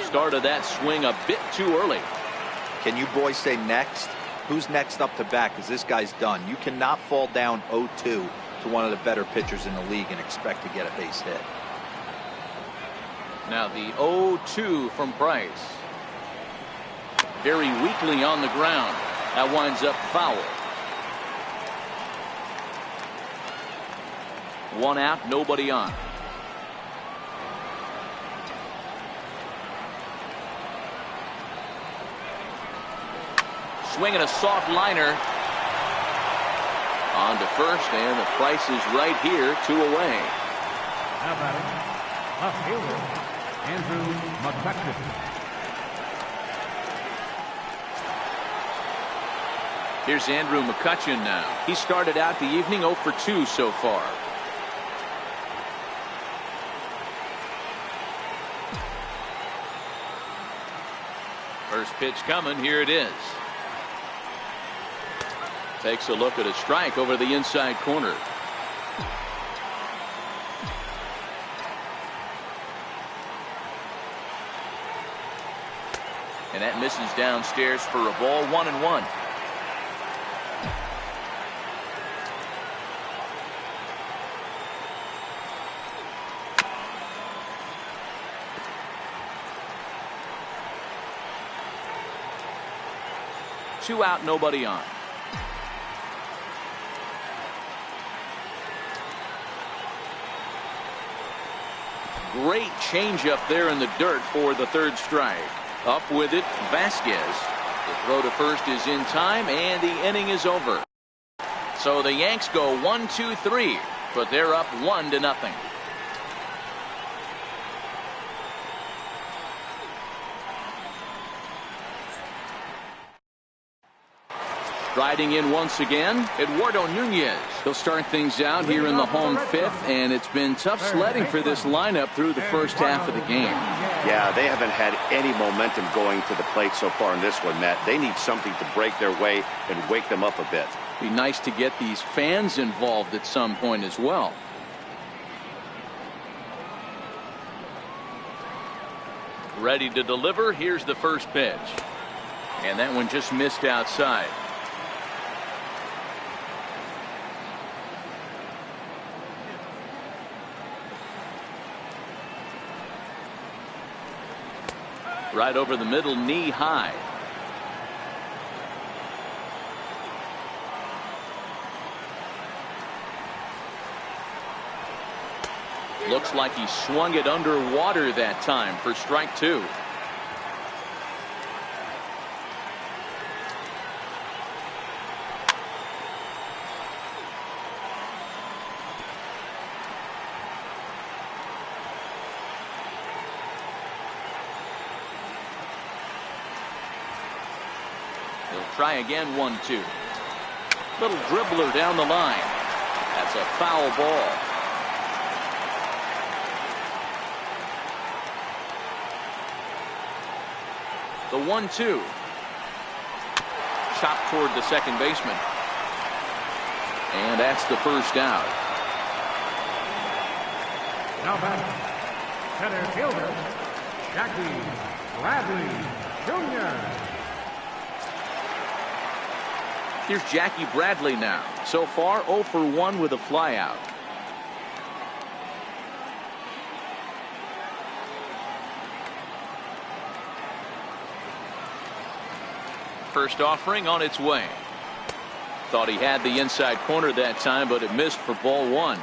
Started that swing a bit too early. Can you boys say next? Who's next up to bat? Because this guy's done. You cannot fall down 0-2 to one of the better pitchers in the league and expect to get a base hit. Now the 0-2 from Price. Very weakly on the ground. That winds up foul. 1 out, nobody on. Swinging a soft liner. On to first, and the Price is right here, 2 away. Now batting, left fielder, Andrew McCutcheon. Here's Andrew McCutcheon now. He started out the evening 0 for 2 so far. First pitch coming. Here it is. Takes a look at a strike over the inside corner. And that misses downstairs for a ball. 1-1. Two out, nobody on. Great changeup there in the dirt for the third strike. Up with it, Vasquez. The throw to first is in time, and the inning is over. So the Yanks go 1-2-3, but they're up 1-0. Riding in once again, Eduardo Nunez. He'll start things out here in the home fifth, and it's been tough sledding for this lineup through the first half of the game. Yeah, they haven't had any momentum going to the plate so far in this one, Matt. They need something to break their way and wake them up a bit. Be nice to get these fans involved at some point as well. Ready to deliver. Here's the first pitch. And that one just missed outside. Right over the middle, knee high. Looks like he swung it underwater that time for strike 2. Try again, 1-2. Little dribbler down the line. That's a foul ball. The 1-2. Chopped toward the second baseman. And that's the first out. Now back, center fielder, Jackie Bradley Jr. Here's Jackie Bradley now. So far 0 for 1 with a flyout. First offering on its way. Thought he had the inside corner that time, but it missed for ball 1.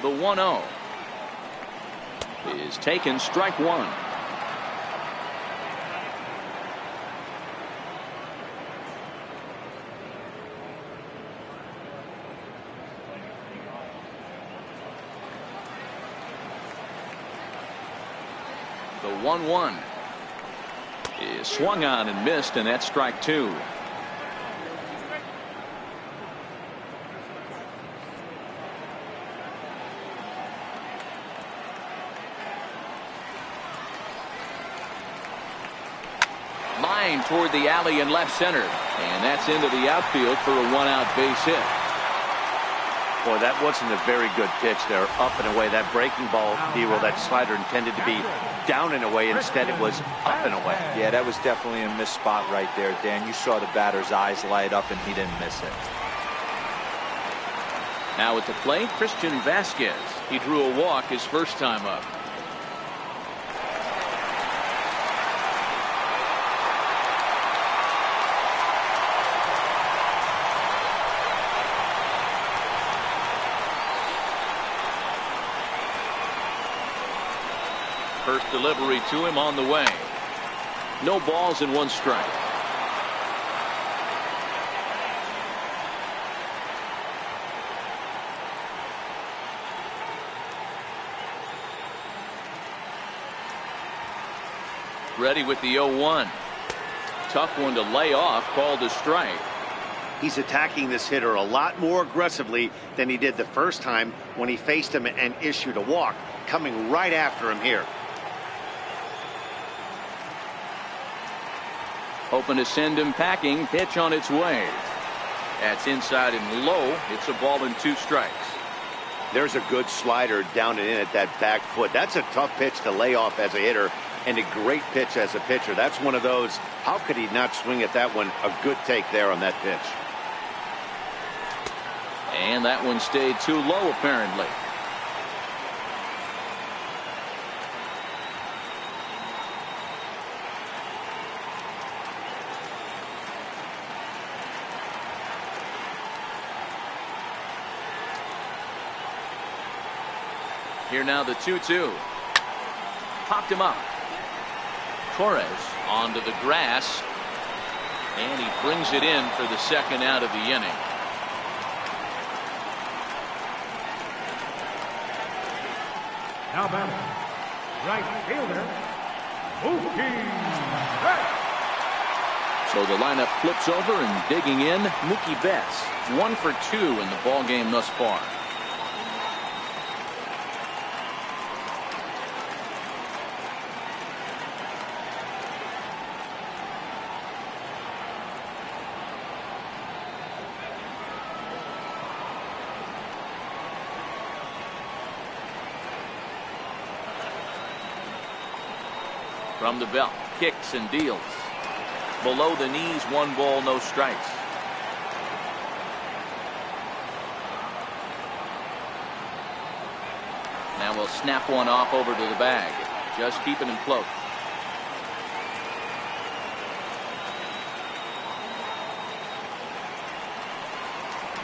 The 1-0 is taken, strike 1. The 1-1 is swung on and missed, and that's strike 2. line toward the alley in left center. And that's into the outfield for a one-out base hit. Boy, that wasn't a very good pitch there, up and away. That breaking ball, Hero, that slider intended to be down and away. Instead, it was up and away. Yeah, that was definitely a missed spot right there, Dan. You saw the batter's eyes light up, and he didn't miss it. Now at the plate, Christian Vasquez. He drew a walk his first time up. First delivery to him on the way. No balls and one strike. Ready with the 0-1. Tough one to lay off, called a strike. He's attacking this hitter a lot more aggressively than he did the first time when he faced him and issued a walk. Coming right after him here. Hoping to send him packing. Pitch on its way. That's inside and low. It's a ball and two strikes. There's a good slider down and in at that back foot. That's a tough pitch to lay off as a hitter, and a great pitch as a pitcher. That's one of those, how could he not swing at that one? A good take there on that pitch. And that one stayed too low, apparently. Here now the 2-2. Popped him up. Torres onto the grass. And he brings it in for the second out of the inning. Now batting, right fielder, Mookie Betts. So the lineup flips over and digging in, Mookie Betts. 1 for 2 in the ball game thus far. From the belt, kicks and deals. Below the knees, 1 ball, no strikes. Now we'll snap one off over to the bag. Just keeping him close.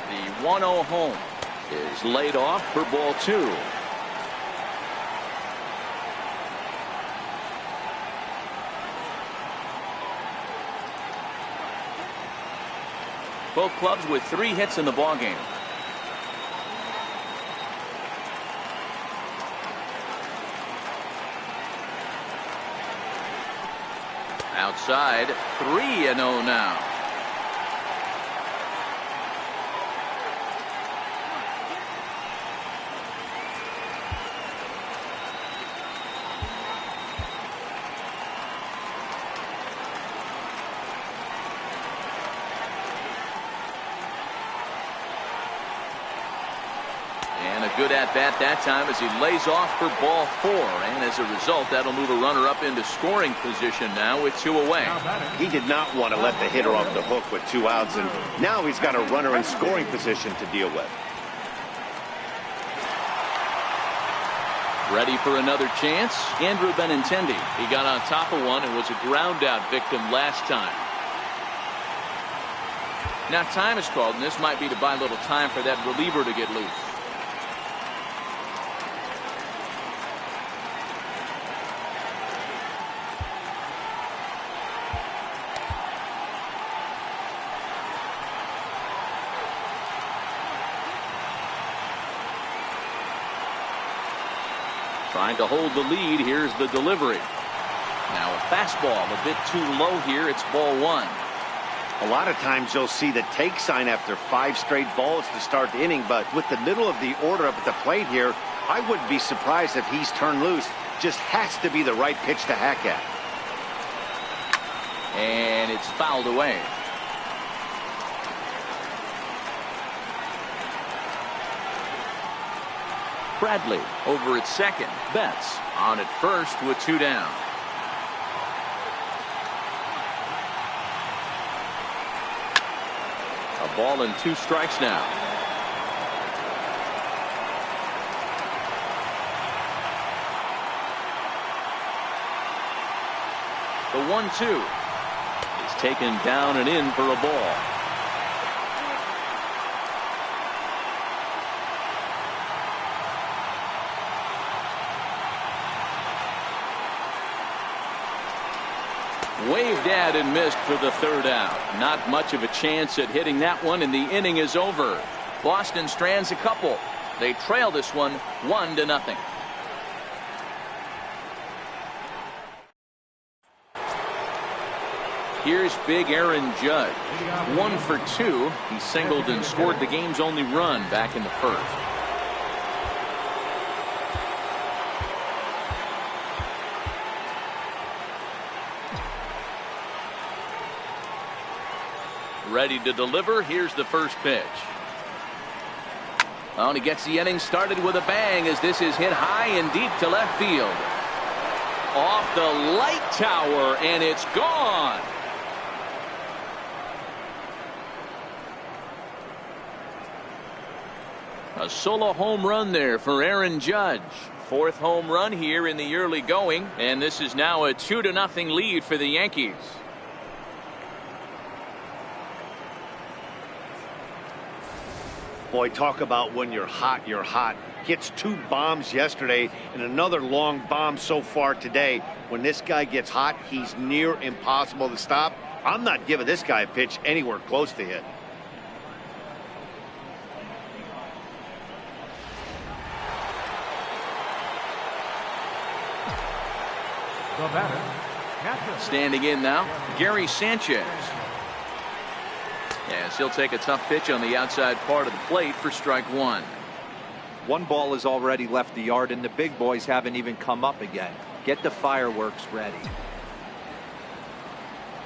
The 1-0 home is laid off for ball 2. Both clubs with 3 hits in the ballgame. Outside, 3-0 now. Good at bat that time as he lays off for ball 4, and as a result that'll move a runner up into scoring position now with 2 away. He did not want to let the hitter off the hook with 2 outs, and now he's got a runner in scoring position to deal with. Ready for another chance? Andrew Benintendi. He got on top of one and was a ground out victim last time. Now time is called, and this might be to buy a little time for that reliever to get loose. Trying to hold the lead. Here's the delivery. Now a fastball a bit too low here. It's ball 1. A lot of times you'll see the take sign after 5 straight balls to start the inning, but with the middle of the order up at the plate here, I wouldn't be surprised if he's turned loose. Just has to be the right pitch to hack at. And it's fouled away. Bradley over at second. Betts on at first with 2 down. A ball and 2 strikes now. The 1-2 is taken down and in for a ball. Waved at and missed for the 3rd out. Not much of a chance at hitting that one, and the inning is over. Boston strands a couple. They trail this one 1-0. Here's big Aaron Judge. 1 for 2. He singled and scored the game's only run back in the 1st. Ready to deliver. Here's the first pitch. Oh, and he gets the inning started with a bang as this is hit high and deep to left field. Off the light tower, and it's gone. A solo home run there for Aaron Judge. 4th home run here in the early going, and this is now a 2-0 lead for the Yankees. Boy, talk about when you're hot, you're hot. Hits 2 bombs yesterday and another long bomb so far today. When this guy gets hot, he's near impossible to stop. I'm not giving this guy a pitch anywhere close to hit. The batter, standing in now, Gary Sanchez. Yes, he'll take a tough pitch on the outside part of the plate for strike 1. 1 ball has already left the yard, and the big boys haven't even come up again. Get the fireworks ready.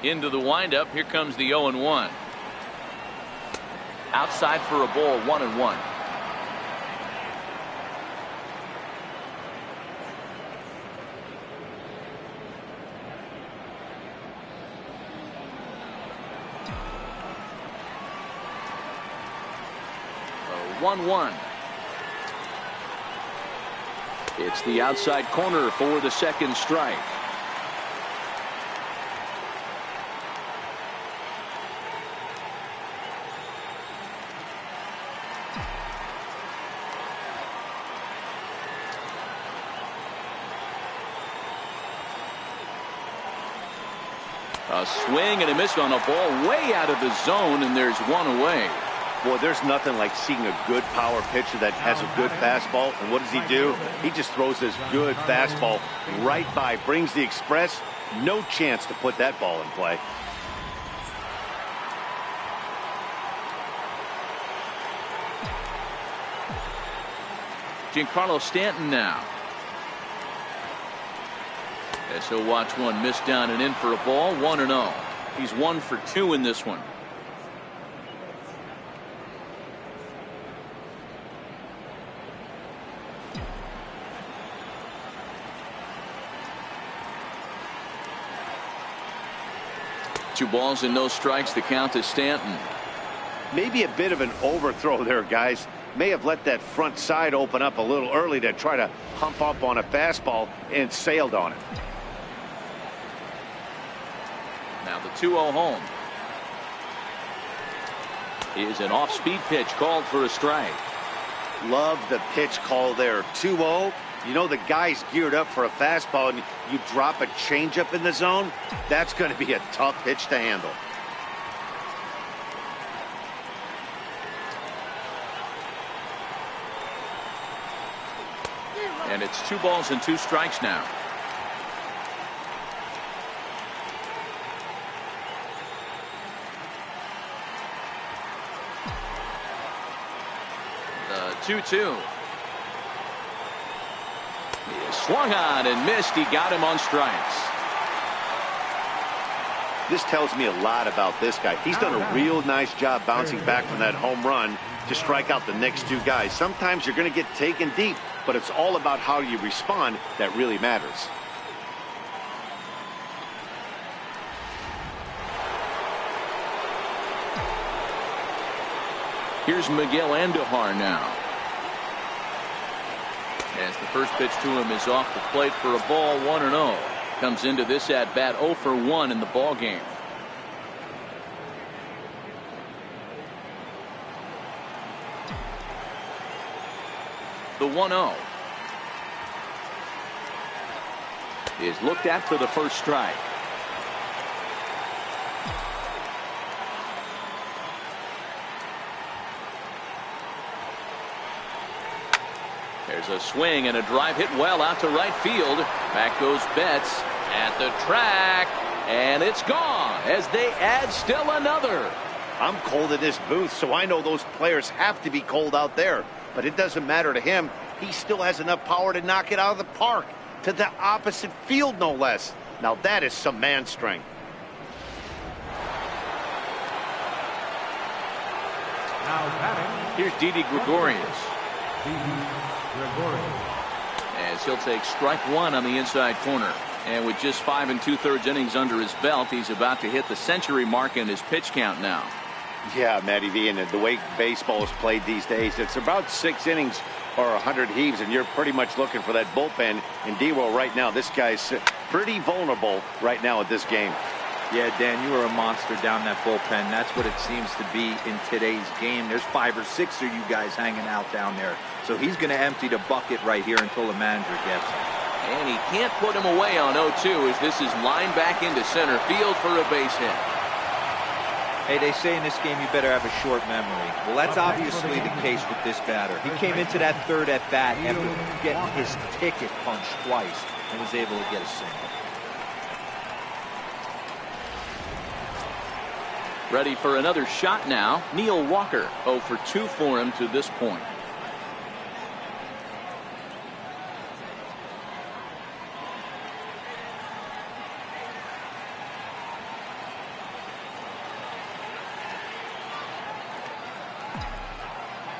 Into the windup. Here comes the 0-1. Outside for a ball, 1-1. A 1-1. It's the outside corner for the second strike. A swing and a miss on a ball way out of the zone, and there's 1 away. Boy, there's nothing like seeing a good power pitcher that has a good fastball. And what does he do? He just throws this good fastball right by, brings the express. No chance to put that ball in play. Giancarlo Stanton now. As he'll watch one miss down and in for a ball. 1-0. He's 1 for 2 in this one. Two balls and no strikes. The count to Stanton. Maybe a bit of an overthrow there, guys. May have let that front side open up a little early to try to hump up on a fastball and sailed on it. Now the 2-0 home. Is an off-speed pitch called for a strike. Love the pitch call there. 2-0. You know the guy's geared up for a fastball, and you drop a changeup in the zone. That's going to be a tough pitch to handle. And it's 2 balls and 2 strikes now. The 2-2. He swung on and missed. He got him on strikes. This tells me a lot about this guy. He's done a real nice job bouncing back from that home run to strike out the next two guys. Sometimes you're going to get taken deep, but it's all about how you respond that really matters. Here's Miguel Andujar now. As the first pitch to him is off the plate for a ball, 1-0. Comes into this at bat 0 for 1 in the ball game. The 1-0 is looked at for the first strike. There's a swing and a drive hit well out to right field. Back goes Betts at the track, and it's gone as they add still another. I'm cold in this booth, so I know those players have to be cold out there. But it doesn't matter to him. He still has enough power to knock it out of the park. To the opposite field, no less. Now that is some man strength. Now batting. Here's Didi Gregorius. As he'll take strike one on the inside corner. And with just 5 2/3 innings under his belt, he's about to hit the century mark in his pitch count now. Yeah, Matty V, and the way baseball is played these days, it's about 6 innings or 100 heaves, and you're pretty much looking for that bullpen. And D-Will right now, this guy's pretty vulnerable right now at this game. Yeah, Dan, you are a monster down that bullpen. That's what it seems to be in today's game. There's 5 or 6 of you guys hanging out down there. So he's going to empty the bucket right here until the manager gets him. And he can't put him away on 0-2 as this is lined back into center field for a base hit. Hey, they say in this game you better have a short memory. Well, that's obviously the case with this batter. He came into that third at bat after getting his ticket punched twice and was able to get a single. Ready for another shot now. Neil Walker 0 for 2 for him to this point.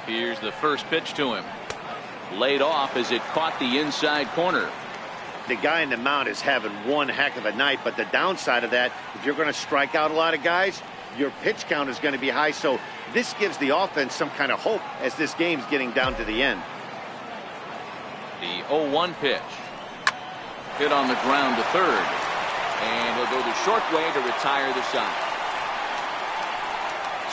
Here's the first pitch to him. Laid off as it caught the inside corner. The guy in the mound is having one heck of a night, but the downside of that, if you're going to strike out a lot of guys, your pitch count is going to be high. So this gives the offense some kind of hope as this game's getting down to the end. The 0-1 pitch. Hit on the ground to third. And he'll go the short way to retire the side.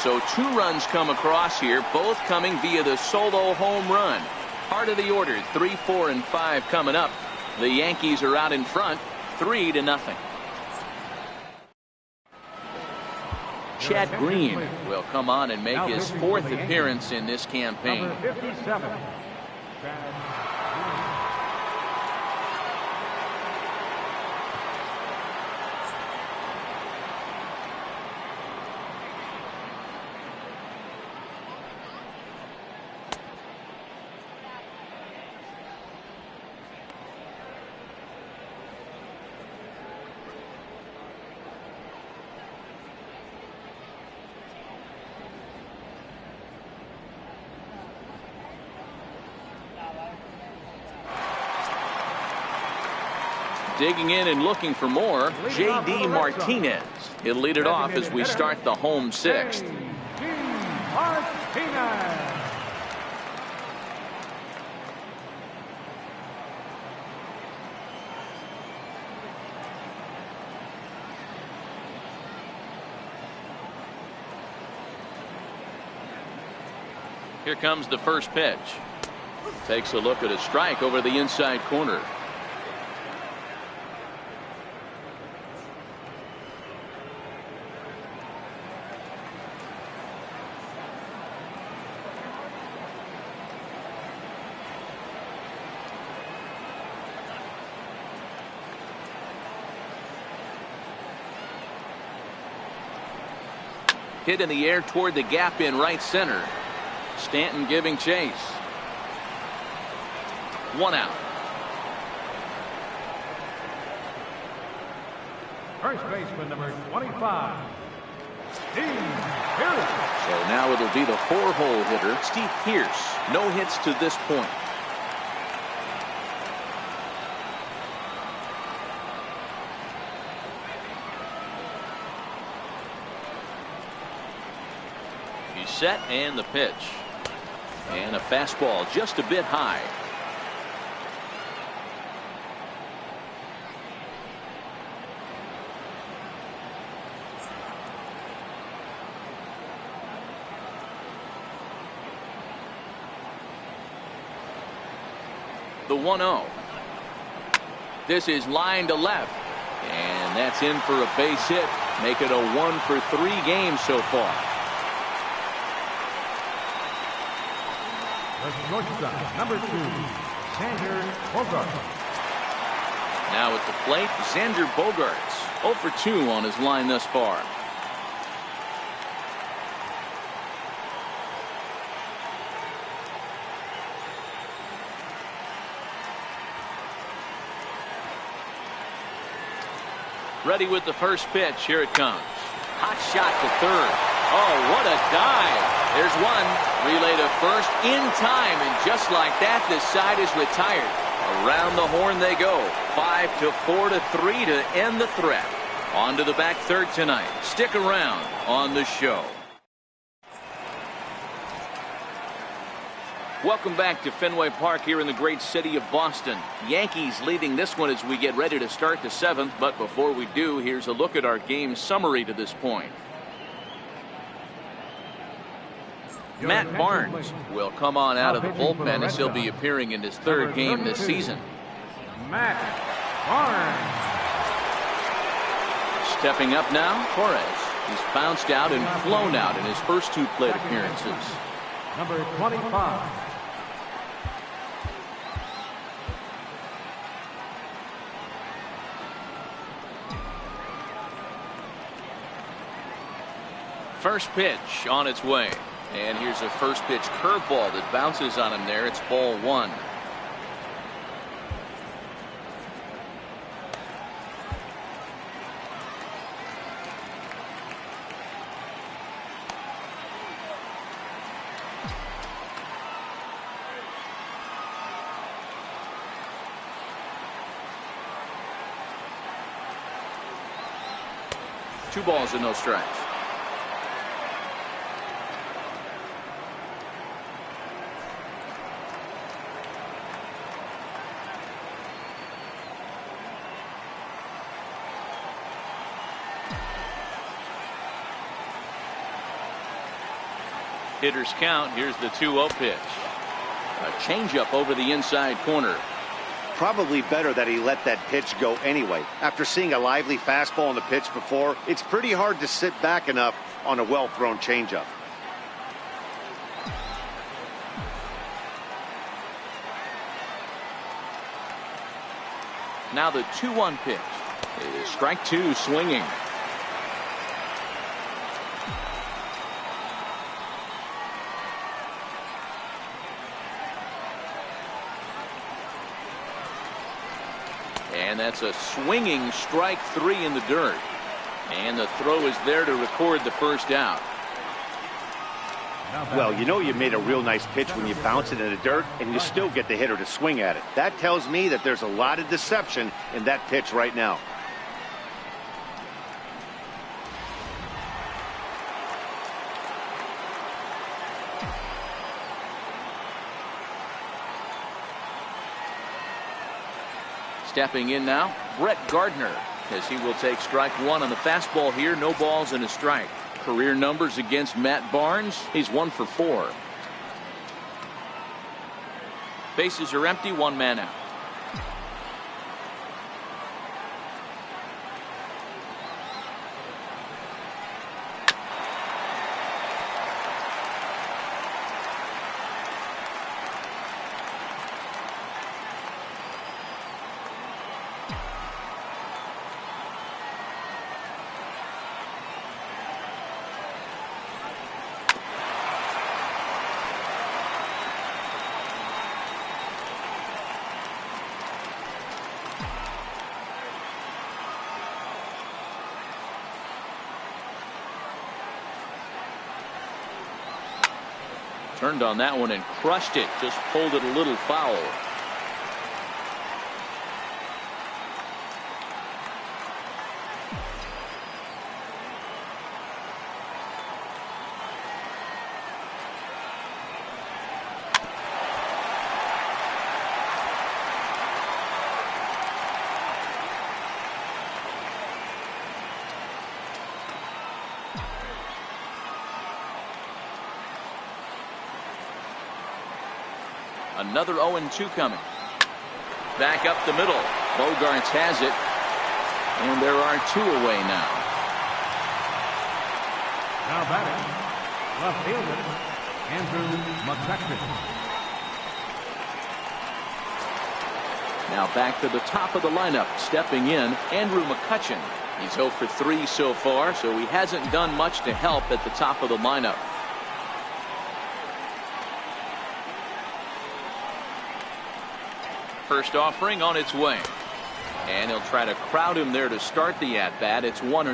So 2 runs come across here, both coming via the solo home run. Part of the order, 3, 4, and 5 coming up. The Yankees are out in front, 3-0. Chad Green will come on and make his 4th appearance in this campaign. Number 57. Digging in and looking for more, J.D. Martinez. He'll lead it off as we start the home 6th. Martinez. Here comes the first pitch. Takes a look at a strike over the inside corner. Hit in the air toward the gap in right center. Stanton giving chase. 1 out. First baseman number 25, Steve Pierce. So now it'll be the 4-hole hitter, Steve Pierce. No hits to this point. He's set, and the pitch. And a fastball just a bit high. The 1-0. This is line to left. And that's in for a base hit. Make it a 1-for-3 game so far. The shortstop, number 2, Xander Bogaerts. Now at the plate, Xander Bogaerts. 0 for 2 on his line thus far. Ready with the first pitch. Here it comes. Hot shot to third. Oh, what a dive. There's one. Relay to first in time, and just like that, this side is retired. Around the horn they go. 5-4-3 to end the threat. On to the back third tonight. Stick around on the show. Welcome back to Fenway Park here in the great city of Boston. Yankees leading this one as we get ready to start the 7th. But before we do, here's a look at our game summary to this point. Matt Barnes will come on out of the bullpen as he'll be appearing in his 3rd game this season. Matt Barnes. Stepping up now, Torres. He's bounced out and flown out in his first 2 plate appearances. Number 25. First pitch on its way. And here's a first pitch curveball that bounces on him there. It's ball 1. Two balls and no strikes. Hitters count. Here's the 2-0 pitch. A changeup over the inside corner. Probably better that he let that pitch go anyway. After seeing a lively fastball on the pitch before, it's pretty hard to sit back enough on a well-thrown changeup. Now the 2-1 pitch. It is strike 2 swinging. And that's a swinging strike 3 in the dirt. And the throw is there to record the first out. Well, you know you made a real nice pitch when you bounce it in the dirt and you still get the hitter to swing at it. That tells me that there's a lot of deception in that pitch right now. Stepping in now, Brett Gardner, as he will take strike 1 on the fastball here. No balls and a strike. Career numbers against Matt Barnes. He's 1 for 4. Bases are empty, 1 man out. Turned on that one and crushed it. Just pulled it a little foul. Another 0-2 coming. Back up the middle. Bogarts has it. And there are 2 away now. Now batting, left fielder, Andrew McCutchen. Now back to the top of the lineup. Stepping in, Andrew McCutchen. He's 0 for 3 so far, so he hasn't done much to help at the top of the lineup. First offering on its way. And he'll try to crowd him there to start the at-bat. It's 1-0.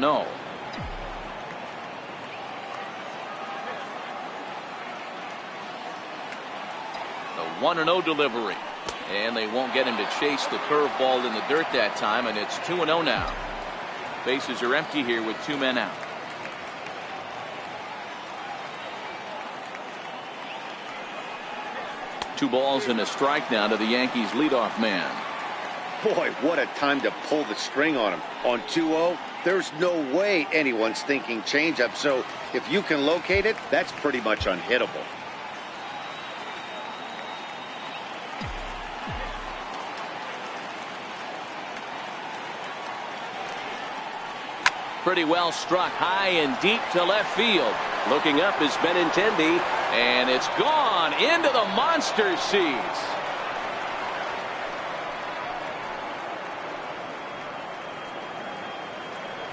The 1-0 delivery. And they won't get him to chase the curveball in the dirt that time, and it's 2-0 now. Bases are empty here with 2 men out. Two balls and a strike now to the Yankees leadoff man. Boy, what a time to pull the string on him. On 2-0, there's no way anyone's thinking changeup, so if you can locate it, that's pretty much unhittable. Pretty well struck high and deep to left field. Looking up is Benintendi, and it's gone into the monster seats.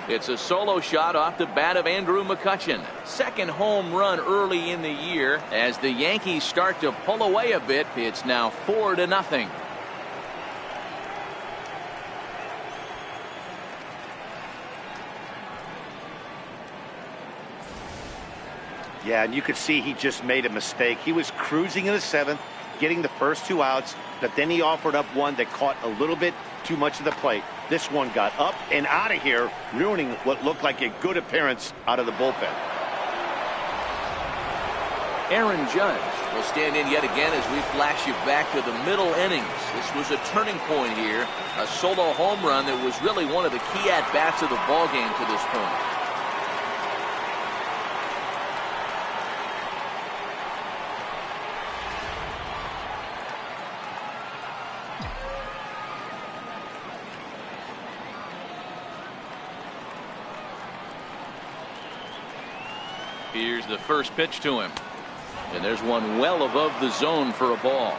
It's a solo shot off the bat of Andrew McCutchen. Second home run early in the year. As the Yankees start to pull away a bit, it's now 4-0. Yeah, and you could see he just made a mistake. He was cruising in the 7th, getting the first 2 outs, but then he offered up one that caught a little bit too much of the plate. This one got up and out of here, ruining what looked like a good appearance out of the bullpen. Aaron Judge will stand in yet again as we flash you back to the middle innings. This was a turning point here, a solo home run that was really one of the key at-bats of the ballgame to this point. Here's the first pitch to him. And there's one well above the zone for a ball.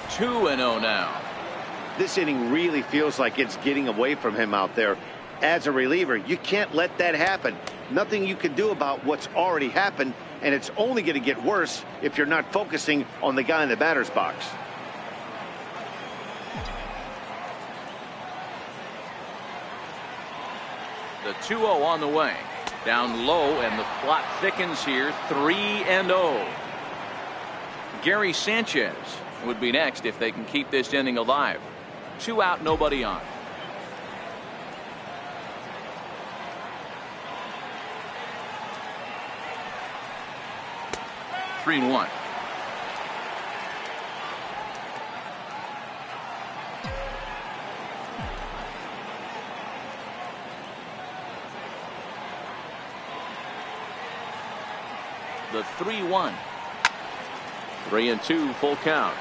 Two and 0 now. This inning really feels like it's getting away from him out there. As a reliever, you can't let that happen. Nothing you can do about what's already happened, and it's only going to get worse if you're not focusing on the guy in the batter's box. The 2-0 on the way. Down low, and the plot thickens here. 3-0. Gary Sanchez would be next if they can keep this inning alive. 2 out, nobody on. Three and 1. The 3-1. 3-2 full count.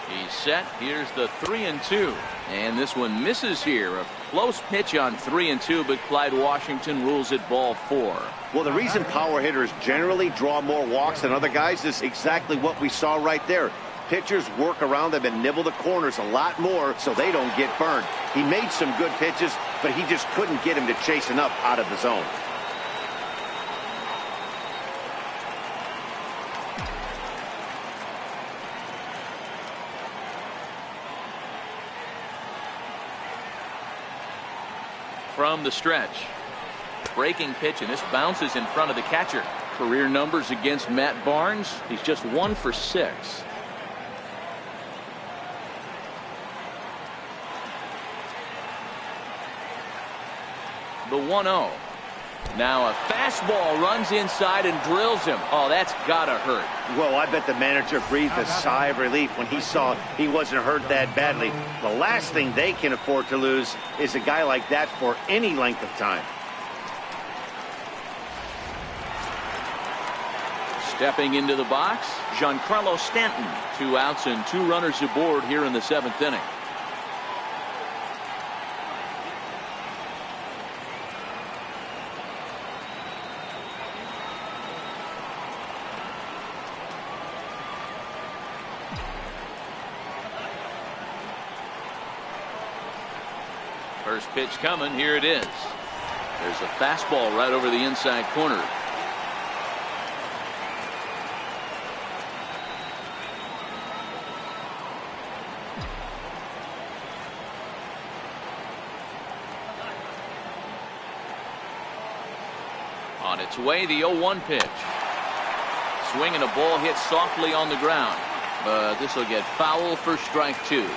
He's set. Here's the 3-2, and this one misses here. A Close pitch on 3-2, but Clyde Washington rules it ball 4. Well, the reason power hitters generally draw more walks than other guys is exactly what we saw right there. Pitchers work around them and nibble the corners a lot more so they don't get burned. He made some good pitches, but he just couldn't get him to chase enough out of the zone. From the stretch. Breaking pitch, and this bounces in front of the catcher. Career numbers against Matt Barnes. He's just 1 for 6. The 1-0. Now a fastball runs inside and drills him. Oh, that's gotta hurt. Well, I bet the manager breathed a sigh of relief when he saw he wasn't hurt that badly. The last thing they can afford to lose is a guy like that for any length of time. Stepping into the box, Giancarlo Stanton. 2 outs and 2 runners aboard here in the 7th inning. First pitch coming. Here it is. There's a fastball right over the inside corner. On its way, the 0-1 pitch. Swinging a ball hit softly on the ground, but this will get foul for strike 2.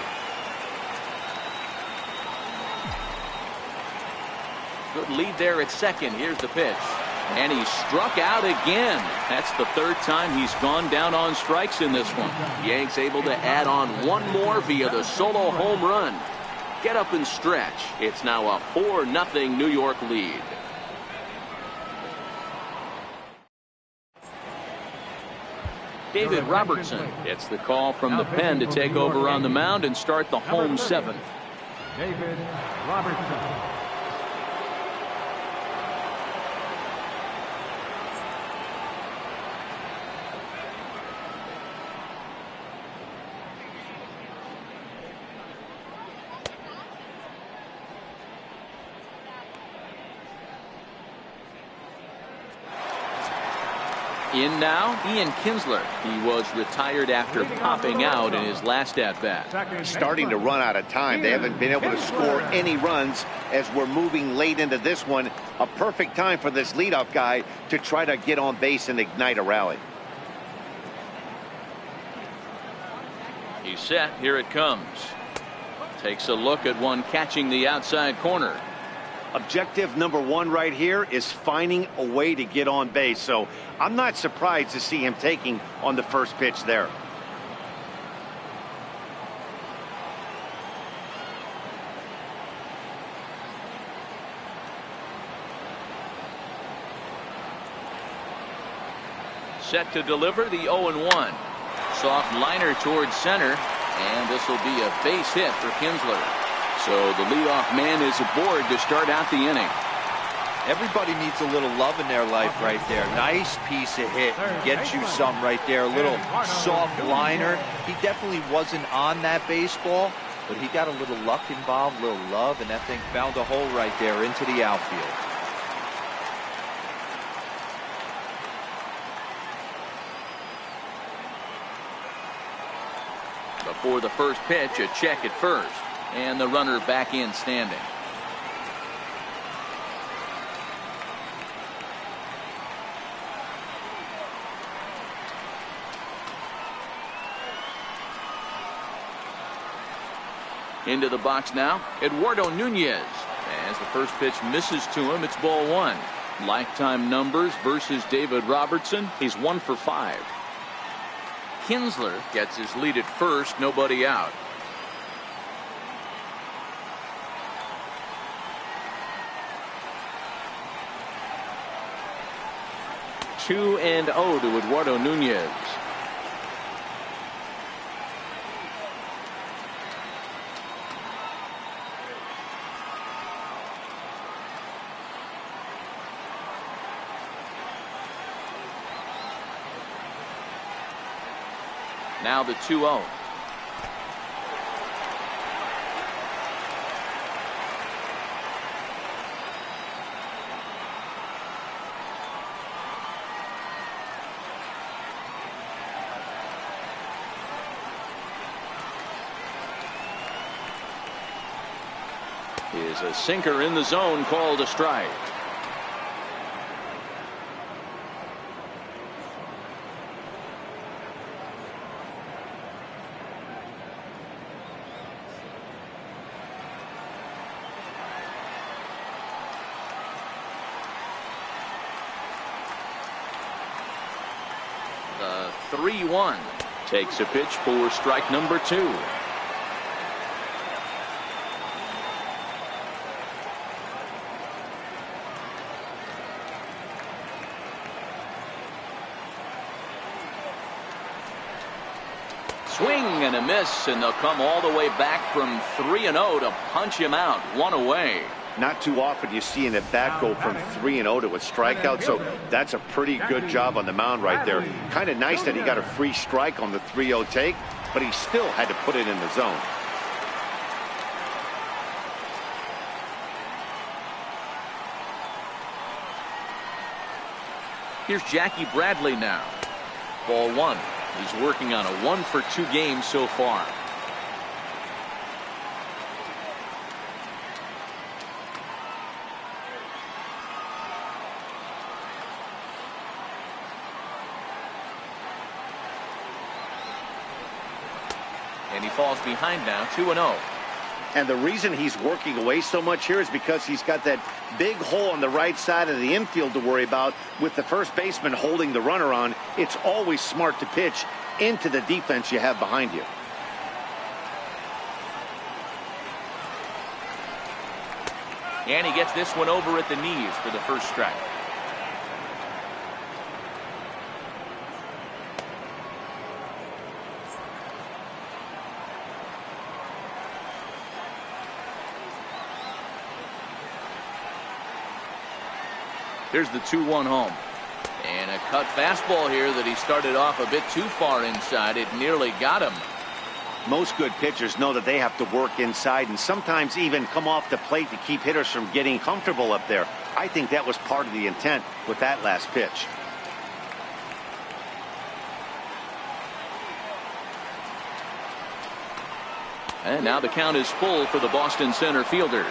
Good lead there at second. Here's the pitch. And he struck out again. That's the 3rd time he's gone down on strikes in this one. Yanks able to add on 1 more via the solo home run. Get up and stretch. It's now a 4-0 New York lead. David Robertson gets the call from the pen to take over on the mound and start the home 7th. David Robertson. In now, Ian Kinsler. He was retired after popping out in his last at-bat. Starting to run out of time. They haven't been able to score any runs as we're moving late into this one. A perfect time for this leadoff guy to try to get on base and ignite a rally. He's set. Here it comes. Takes a look at one catching the outside corner. Objective number 1 right here is finding a way to get on base. So I'm not surprised to see him taking on the first pitch there. Set to deliver the 0-1. Soft liner towards center, and this will be a base hit for Kinsler. So the leadoff man is aboard to start out the inning. Everybody needs a little love in their life right there. Nice piece of hit. Gets you some right there. A little soft liner. He definitely wasn't on that baseball, but he got a little luck involved, a little love, and that thing found a hole right there into the outfield. Before the first pitch, a check at first, and the runner back in standing. Into the box now, Eduardo Nunez. As the first pitch misses to him, it's ball 1. Lifetime numbers versus David Robertson. He's 1 for 5. Kinsler gets his lead at first, nobody out. Two and 0 to Eduardo Nunez. Now the 2-0. Is a sinker in the zone, called a strike. The 3-1 takes a pitch for strike number 2. Swing and a miss, and they'll come all the way back from 3-0 to punch him out. 1 away. Not too often you see an at-bat go from 3-0 to a strikeout, so that's a pretty good job on the mound right there. Kind of nice that he got a free strike on the 3-0 take, but he still had to put it in the zone. Here's Jackie Bradley now. Ball 1. He's working on a 1-for-2 game so far. And he falls behind now, 2-0. And the reason he's working away so much here is because he's got that big hole on the right side of the infield to worry about with the first baseman holding the runner on. It's always smart to pitch into the defense you have behind you. And he gets this one over at the knees for the first strike. Here's the 2-1 home. And a cut fastball here that he started off a bit too far inside. It nearly got him. Most good pitchers know that they have to work inside and sometimes even come off the plate to keep hitters from getting comfortable up there. I think that was part of the intent with that last pitch. And now the count is full for the Boston center fielder.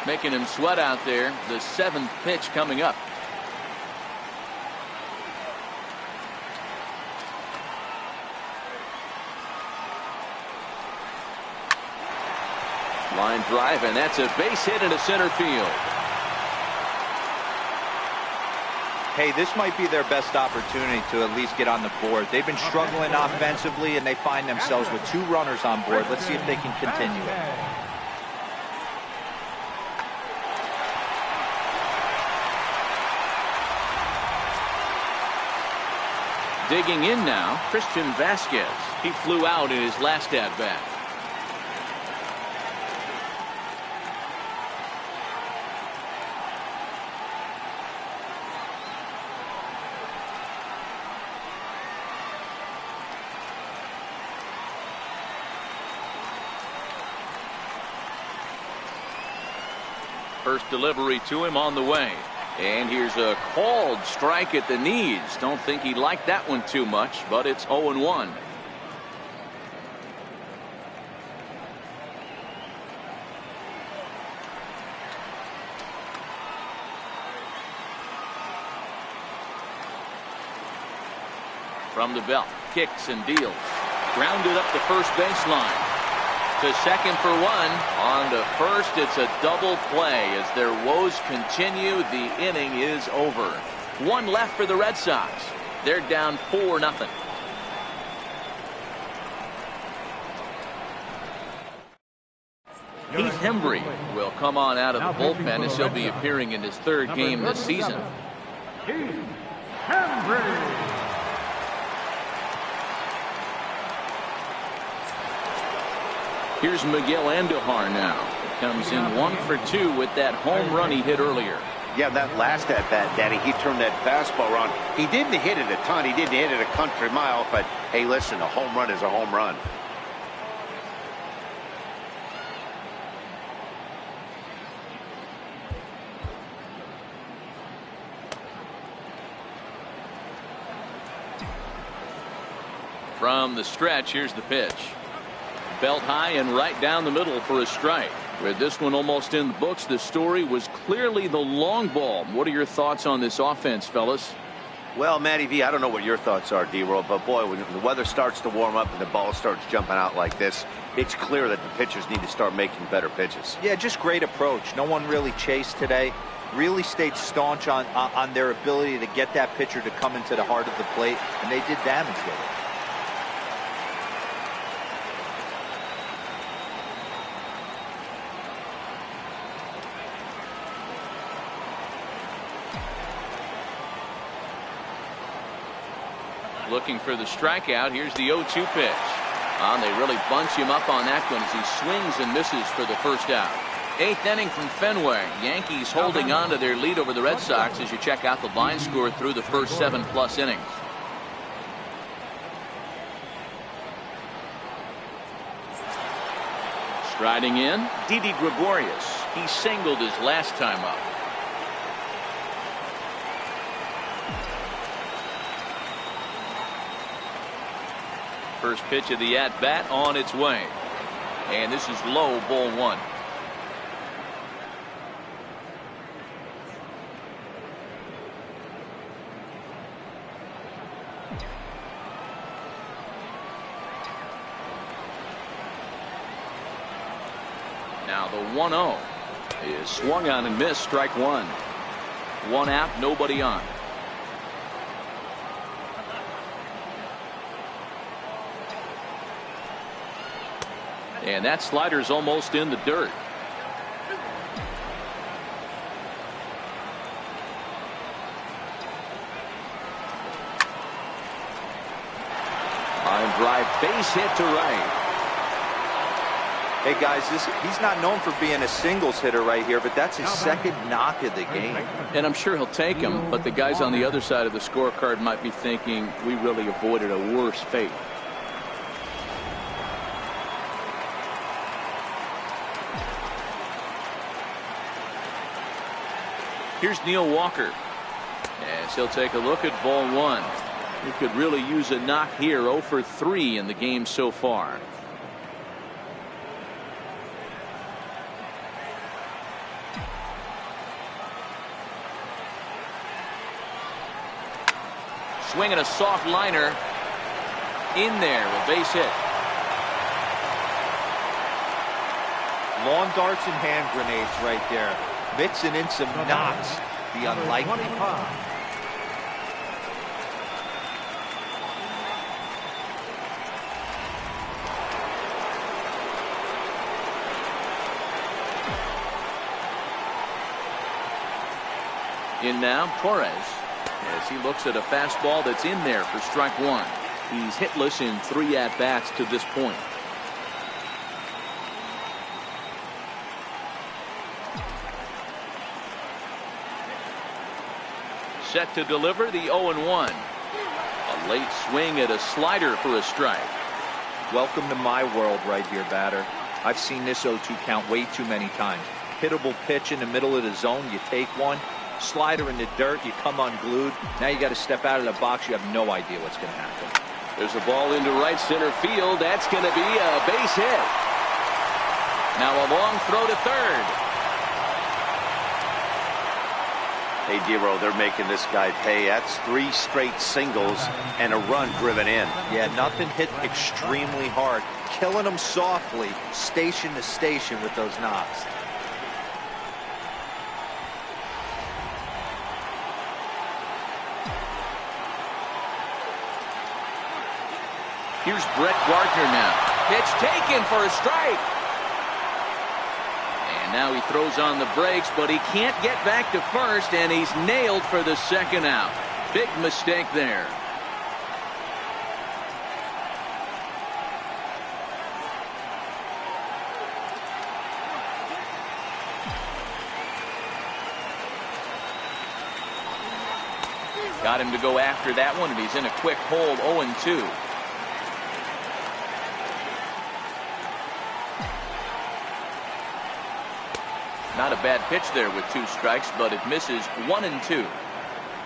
Making him sweat out there. The 7th pitch coming up. Line drive, and that's a base hit into center field. Hey, this might be their best opportunity to at least get on the board. They've been struggling offensively, and they find themselves with 2 runners on board. Let's see if they can continue it. Digging in now, Christian Vasquez. He flew out in his last at-bat. First delivery to him on the way. And here's a called strike at the knees. Don't think he liked that one too much, but it's 0-1. From the belt, kicks and deals. Grounded up the first baseline. To second for 1. On to first, it's a double play as their woes continue. The inning is over. 1 left for the Red Sox. They're down 4-0. Heath Hembry will come on out of the bullpen as he'll be appearing in his third game this season. Heath Hembry. Here's Miguel Andujar now. Comes in 1 for 2 with that home run he hit earlier. Yeah, that last at bat, Daddy, he turned that fastball around. He didn't hit it a ton. He didn't hit it a country mile. But, hey, listen, a home run is a home run. From the stretch, here's the pitch. Belt high and right down the middle for a strike. With this one almost in the books, the story was clearly the long ball. What are your thoughts on this offense, fellas? Well, Matty V, I don't know what your thoughts are, D-Roll, but boy, when the weather starts to warm up and the ball starts jumping out like this, it's clear that the pitchers need to start making better pitches. Yeah, just great approach. No one really chased today. Really stayed staunch on their ability to get that pitcher to come into the heart of the plate, and they did damage with it. Looking for the strikeout. Here's the 0-2 pitch. They really bunch him up on that one as he swings and misses for the first out. 8th inning from Fenway. Yankees holding on to their lead over the Red Sox as you check out the line score through the first 7+ innings. Striding in, Didi Gregorius. He singled his last time up. First pitch of the at-bat on its way. And this is low, ball 1. Now the 1-0 is swung on and missed, strike 1. 1 out, nobody on. And that slider's almost in the dirt. Line drive, base hit to right. Hey guys, he's not known for being a singles hitter right here, but that's his second knock of the game. And I'm sure he'll take him, but the guys on the other side of the scorecard might be thinking we really avoided a worse fate. Here's Neil Walker as he'll take a look at ball 1. He could really use a knock here. 0 for 3 in the game so far. Swinging a soft liner in there, a base hit. Lawn darts and hand grenades right there. Mixing in some knocks. The unlikely. In now, Torres, as he looks at a fastball that's in there for strike 1. He's hitless in 3 at-bats to this point. Set to deliver the 0-1. A late swing at a slider for a strike. Welcome to my world right here, batter. I've seen this 0-2 count way too many times. Hittable pitch in the middle of the zone, you take one. Slider in the dirt, you come unglued. Now you got to step out of the box. You have no idea what's going to happen. There's a ball into right center field. That's going to be a base hit. Now a long throw to third. Hey, D-Roll, they're making this guy pay. That's 3 straight singles and a run driven in. Yeah, nothing hit extremely hard. Killing them softly, station to station with those knocks. Here's Brett Gardner now. Pitch taken for a strike. Now he throws on the brakes, but he can't get back to first, and he's nailed for the second out. Big mistake there. Got him to go after that one, and he's in a quick hold, 0-2. Not a bad pitch there with 2 strikes, but it misses 1-2.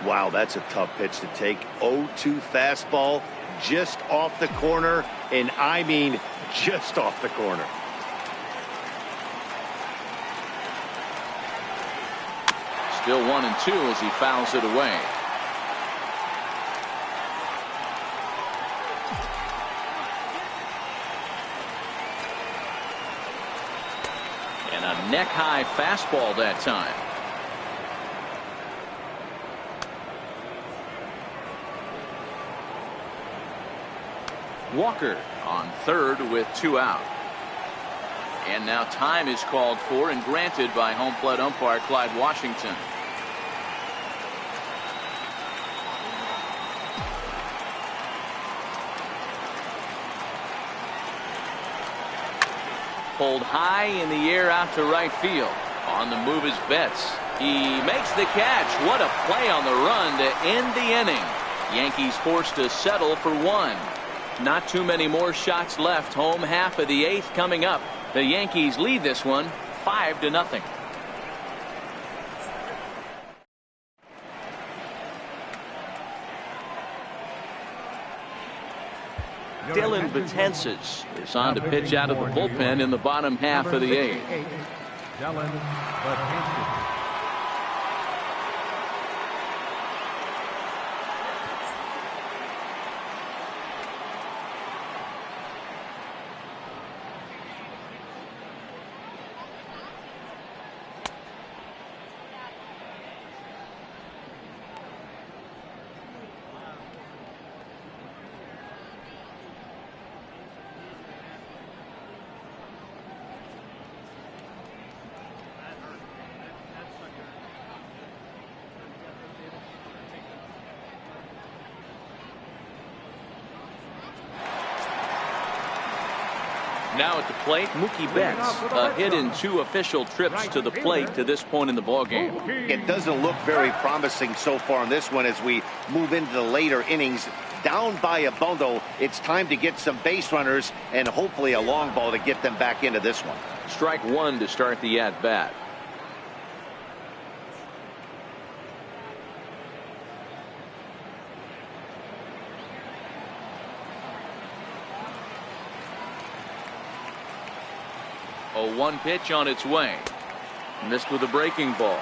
Wow, that's a tough pitch to take. 0-2 fastball just off the corner, and I mean just off the corner. Still 1-2 as he fouls it away. And a neck-high fastball that time. Walker on third with 2 out. And now time is called for and granted by home plate umpire Clyde Washington. Pulled high in the air out to right field. On the move is Betts. He makes the catch. What a play on the run to end the inning. Yankees forced to settle for 1. Not too many more shots left. Home half of the 8th coming up. The Yankees lead this one 5-0. Dylan Betances is on to pitch out of the bullpen in the bottom half of the 8th. Dylan Betances. Now at the plate, Mookie Betts, a hit in 2 official trips to the plate to this point in the ballgame. It doesn't look very promising so far in this one as we move into the later innings. Down by a bundle, it's time to get some base runners and hopefully a long ball to get them back into this one. Strike 1 to start the at-bat. A 1 pitch on its way. Missed with a breaking ball.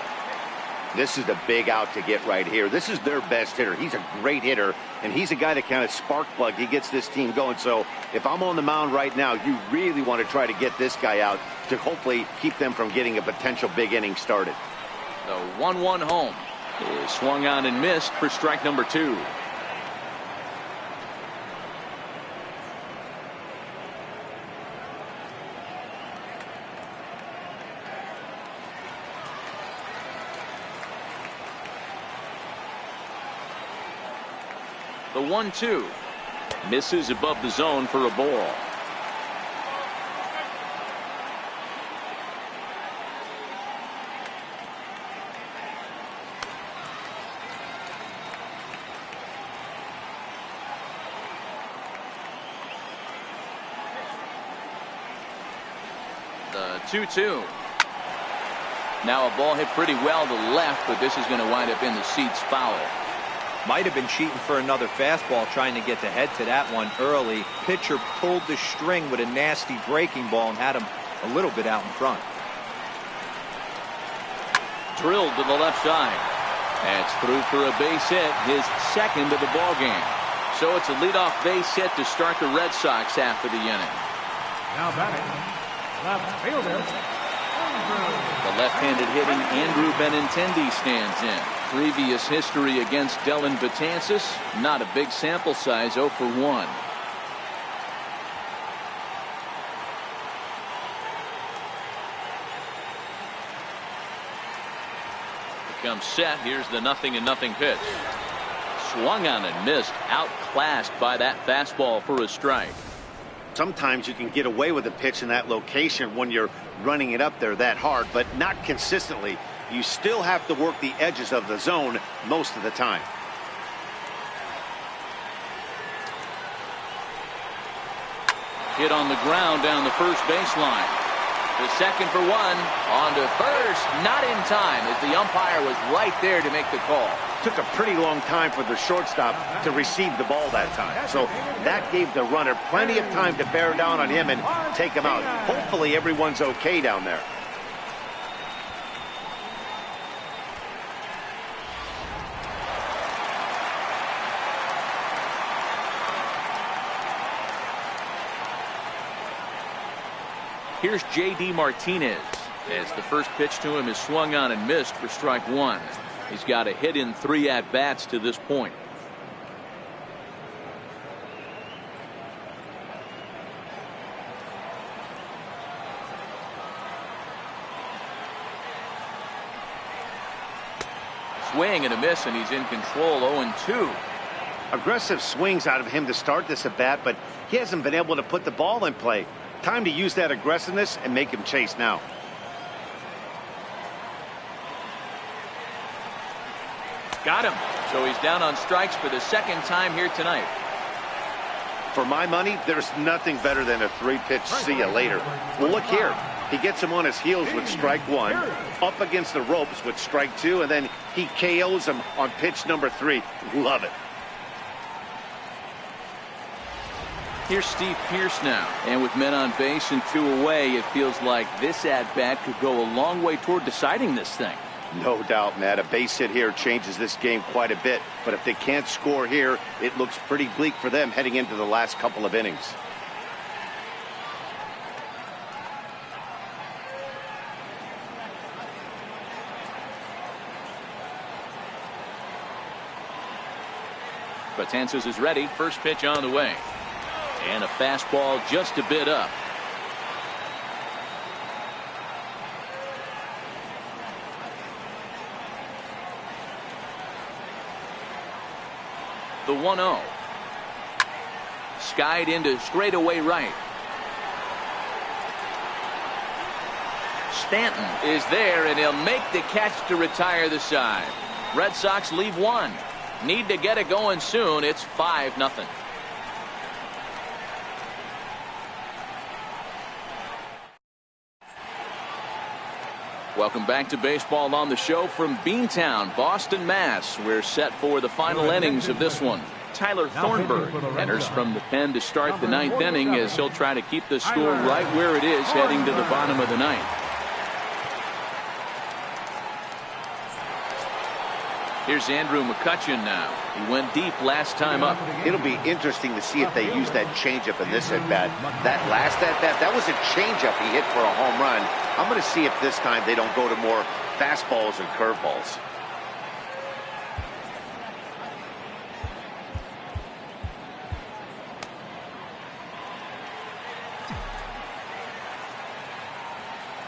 This is the big out to get right here. This is their best hitter. He's a great hitter, and he's a guy that kind of spark plug. He gets this team going. So if I'm on the mound right now, you really want to try to get this guy out to hopefully keep them from getting a potential big inning started. The 1-1 home is swung on and missed for strike number 2. The 1-2 misses above the zone for a ball. The 2-2. Now a ball hit pretty well to left, but this is going to wind up in the seats foul. Might have been cheating for another fastball, trying to get the head to that one early. Pitcher pulled the string with a nasty breaking ball and had him a little bit out in front. Drilled to the left side. That's through for a base hit, his second of the ball game. So it's a leadoff base hit to start the Red Sox half of the inning. Now batting, left fielder, The left-handed hitting Andrew Benintendi stands in. Previous history against Dylan Betances, not a big sample size, 0 for 1. comes set. Here's the 0-0 pitch. Swung on and missed. Outclassed by that fastball for a strike. Sometimes you can get away with a pitch in that location when you're running it up there that hard, but not consistently. You still have to work the edges of the zone most of the time. Hit on the ground down the first baseline. The second for one. On to first. Not in time as the umpire was right there to make the call. Took a pretty long time for the shortstop to receive the ball that time. So that gave the runner plenty of time to bear down on him and take him out. Hopefully everyone's okay down there. Here's J.D. Martinez as the first pitch to him is swung on and missed for strike one. He's got a hit in 3 at-bats to this point. Swing and a miss, and he's in control. 0-2. Aggressive swings out of him to start this at-bat, but he hasn't been able to put the ball in play. Time to use that aggressiveness and make him chase now. Got him. So he's down on strikes for the second time here tonight. For my money, there's nothing better than a 3-pitch see you later. Well, look here. He gets him on his heels with strike one, up against the ropes with strike two, and then he KOs him on pitch number 3. Love it. Here's Steve Pearce now. And with men on base and 2 away, it feels like this at-bat could go a long way toward deciding this thing. No doubt, Matt. A base hit here changes this game quite a bit. But if they can't score here, it looks pretty bleak for them heading into the last couple of innings. Betances is ready. First pitch on the way. And a fastball just a bit up. The 1-0. Skied into straightaway right. Stanton is there, and he'll make the catch to retire the side. Red Sox leave 1. Need to get it going soon. It's 5-0. Welcome back to Baseball on the Show from Beantown, Boston, Mass. We're set for the final innings of this one. Tyler Thornburg enters from the pen to start the 9th inning as he'll try to keep the score right where it is heading to the bottom of the 9th. Here's Andrew McCutchen now. He went deep last time up. It'll be interesting to see if they use that changeup in this at-bat. That last at-bat, that was a changeup he hit for a home run. I'm going to see if this time they don't go to more fastballs and curveballs.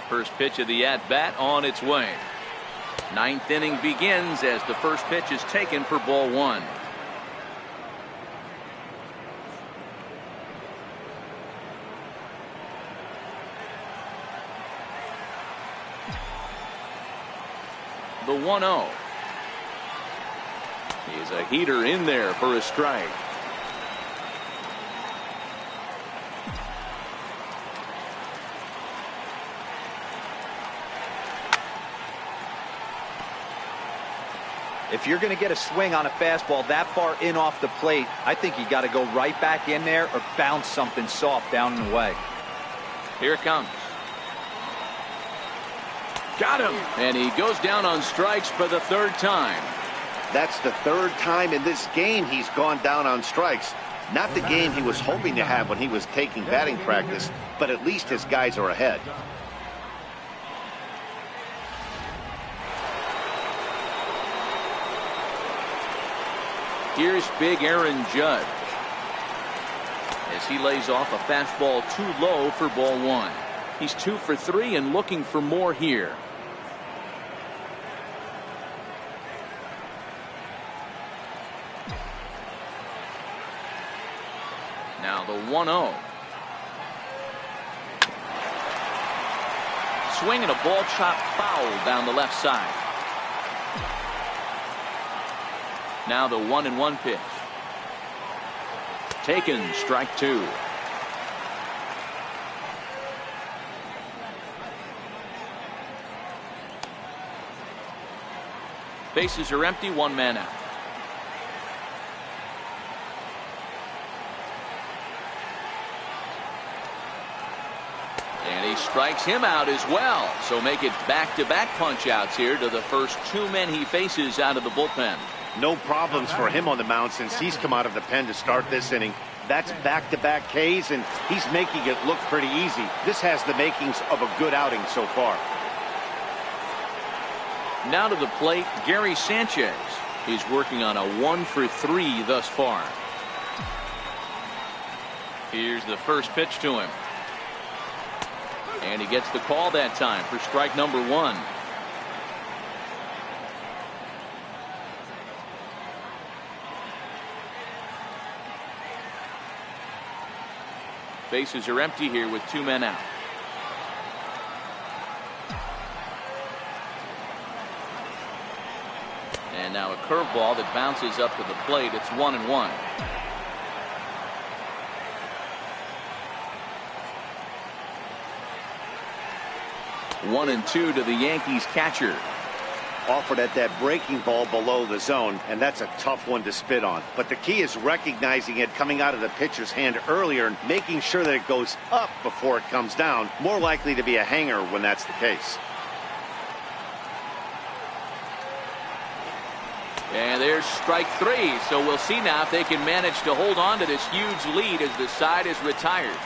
First pitch of the at-bat on its way. 9th inning begins as the first pitch is taken for ball 1. The 1-0. He's a heater in there for a strike. If you're going to get a swing on a fastball that far in off the plate, I think you got to go right back in there or bounce something soft down and away. Here it comes. Got him. And he goes down on strikes for the 3rd time. That's the 3rd time in this game he's gone down on strikes. Not the game he was hoping to have when he was taking batting practice, but at least his guys are ahead. Here's big Aaron Judge as he lays off a fastball too low for ball 1. He's 2 for 3 and looking for more here. Now the 1-0. Swing and a ball chop foul down the left side. Now the 1-1 pitch. Taken, strike 2. Bases are empty, 1 man out. And he strikes him out as well. So make it back-to-back punch-outs here to the first 2 men he faces out of the bullpen. No problems for him on the mound since he's come out of the pen to start this inning. That's back-to-back Ks, and he's making it look pretty easy. This has the makings of a good outing so far. Now to the plate, Gary Sanchez. He's working on a 1 for 3 thus far. Here's the first pitch to him. And he gets the call that time for strike number 1. Bases are empty here with 2 men out. And now a curveball that bounces up to the plate. It's 1-1. One and 2 to the Yankees catcher. Offered at that breaking ball below the zone, and that's a tough one to spit on. But the key is recognizing it coming out of the pitcher's hand earlier and making sure that it goes up before it comes down. More likely to be a hanger when that's the case. And there's strike 3. So we'll see now if they can manage to hold on to this huge lead as the side is retired.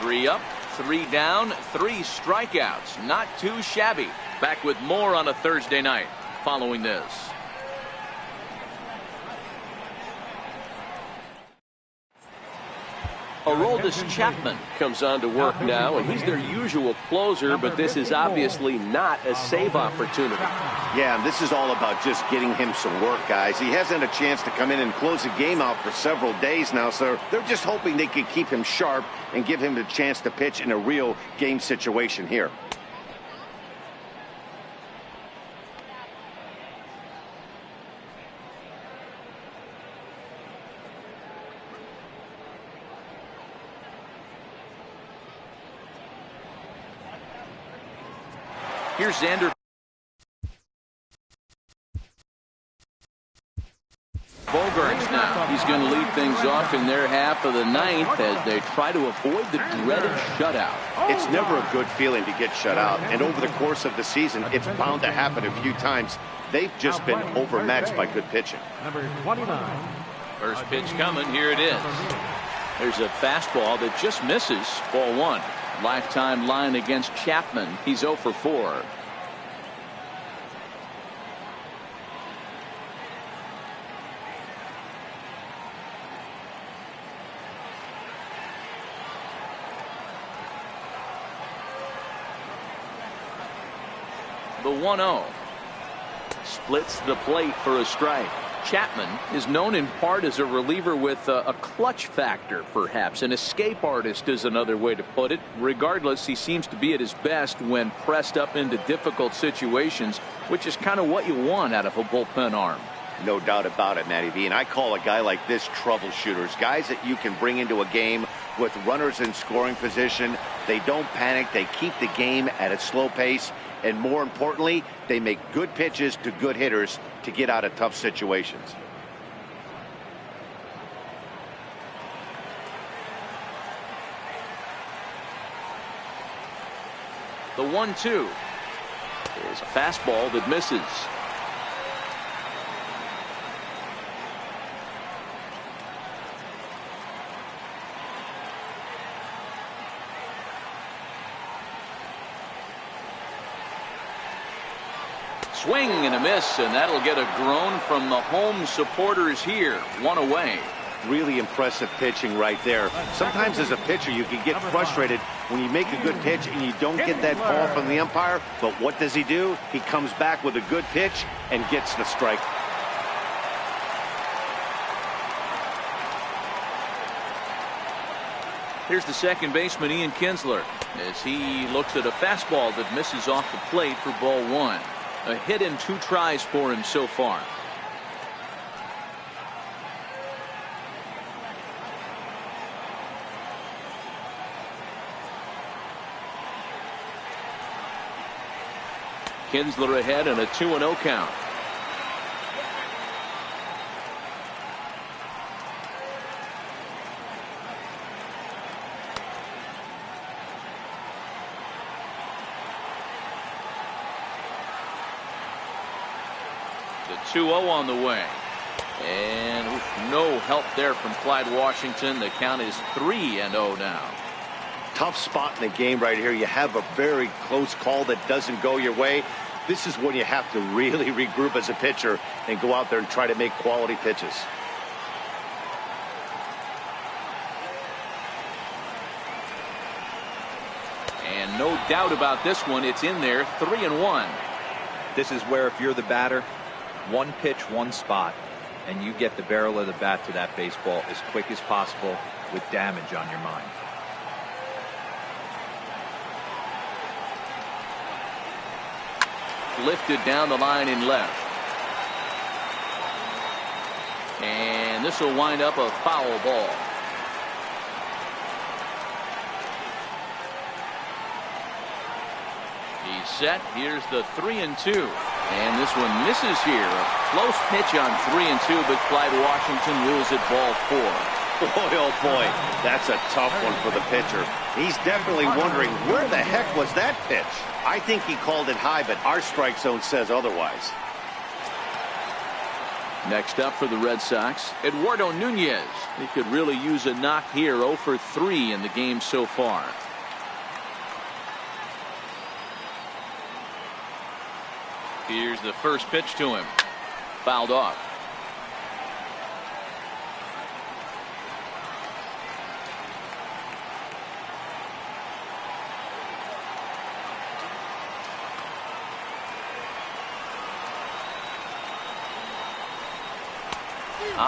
3 up, 3 down, 3 strikeouts. Not too shabby. Back with more on a Thursday night following this. Aroldis Chapman Comes on to work now, and he's their usual closer, but this is obviously not a save opportunity. Yeah, and this is all about just getting him some work, guys. He hasn't had a chance to come in and close the game out for several days now, so they're just hoping they can keep him sharp and give him the chance to pitch in a real game situation here. Here's Xander Bogaerts now. He's going to lead things off in their half of the 9th as they try to avoid the dreaded shutout. It's never a good feeling to get shut out, and over the course of the season, it's bound to happen a few times. They've just been overmatched by good pitching. Number 29. First pitch coming. Here it is. There's a fastball that just misses. Ball 1. Lifetime line against Chapman. He's 0 for 4. The 1-0. Splits the plate for a strike. Chapman is known in part as a reliever with a clutch factor, perhaps. An escape artist is another way to put it. Regardless, he seems to be at his best when pressed up into difficult situations, which is kind of what you want out of a bullpen arm. No doubt about it, Matty V. And I call a guy like this troubleshooters. Guys that you can bring into a game with runners in scoring position. They don't panic. They keep the game at a slow pace. And more importantly, they make good pitches to good hitters to get out of tough situations. The 1-2 is a fastball that misses. Swing and a miss, and that'll get a groan from the home supporters here. 1 away. Really impressive pitching right there. Sometimes as a pitcher you can get frustrated when you make a good pitch and you don't get that call from the umpire. But what does he do? He comes back with a good pitch and gets the strike. Here's the second baseman, Ian Kinsler, as he looks at a fastball that misses off the plate for ball one. A hit in 2 tries for him so far. Kinsler ahead and a 2-0 count. The 2-0 on the way. And no help there from Clyde Washington. The count is 3-0 now. Tough spot in the game right here. You have a very close call that doesn't go your way. This is when you have to really regroup as a pitcher and go out there and try to make quality pitches. And no doubt about this one. It's in there. 3-1. This is where, if you're the batter, one pitch, one spot, and you get the barrel of the bat to that baseball as quick as possible with damage on your mind. Lifted down the line in left. And this will wind up a foul ball. He's set. Here's the 3-2. And this one misses here. A close pitch on 3-2, but Clyde Washington rules it ball 4. Boy, oh boy, that's a tough one for the pitcher. He's definitely wondering, where the heck was that pitch? I think he called it high, but our strike zone says otherwise. Next up for the Red Sox, Eduardo Nunez. He could really use a knock here. 0 for 3 in the game so far. Here's the first pitch to him. Fouled off.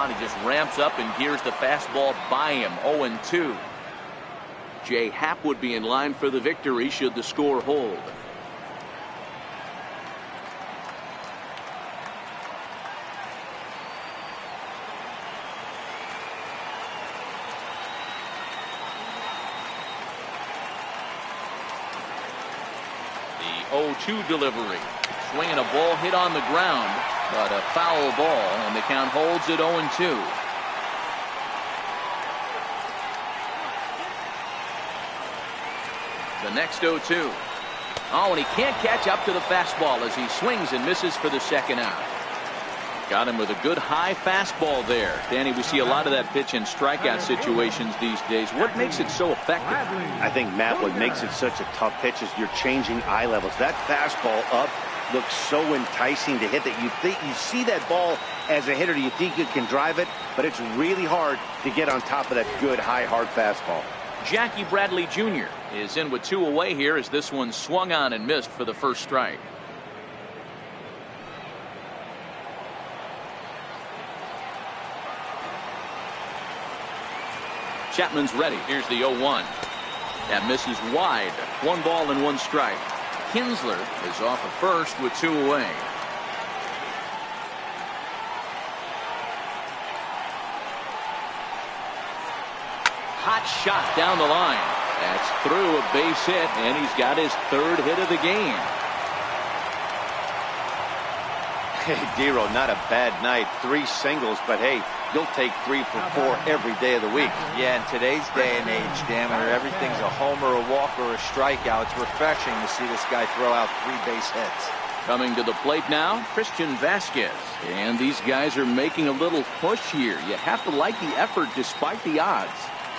He just ramps up, and here's the fastball by him. 0-2. Happ would be in line for the victory should the score hold. The 0-2 delivery. Swinging a ball hit on the ground, but a foul ball, and the count holds at 0-2. The next 0-2. Oh, and he can't catch up to the fastball as he swings and misses for the second out. Got him with a good high fastball there. Danny, we see a lot of that pitch in strikeout situations these days. What makes it so effective? I think, Matt, what makes it such a tough pitch is you're changing eye levels. That fastball up looks so enticing to hit that you see that ball as a hitter, you think you can drive it, but it's really hard to get on top of that good high hard fastball. Jackie Bradley Jr. is in with 2 away here as this one swung on and missed for the first strike. Chapman's ready. Here's the 0-1. That misses wide. 1 ball and 1 strike. Kinsler is off of first with 2 away. Hot shot down the line. That's through a base hit, and he's got his 3rd hit of the game. Hey, Dero, not a bad night. 3 singles, but hey, you'll take 3 for 4 every day of the week. Yeah, in today's day and age, Damner, everything's a homer, a walk, or a strikeout. It's refreshing to see this guy throw out 3 base hits. Coming to the plate now, Christian Vasquez. And these guys are making a little push here. You have to like the effort despite the odds.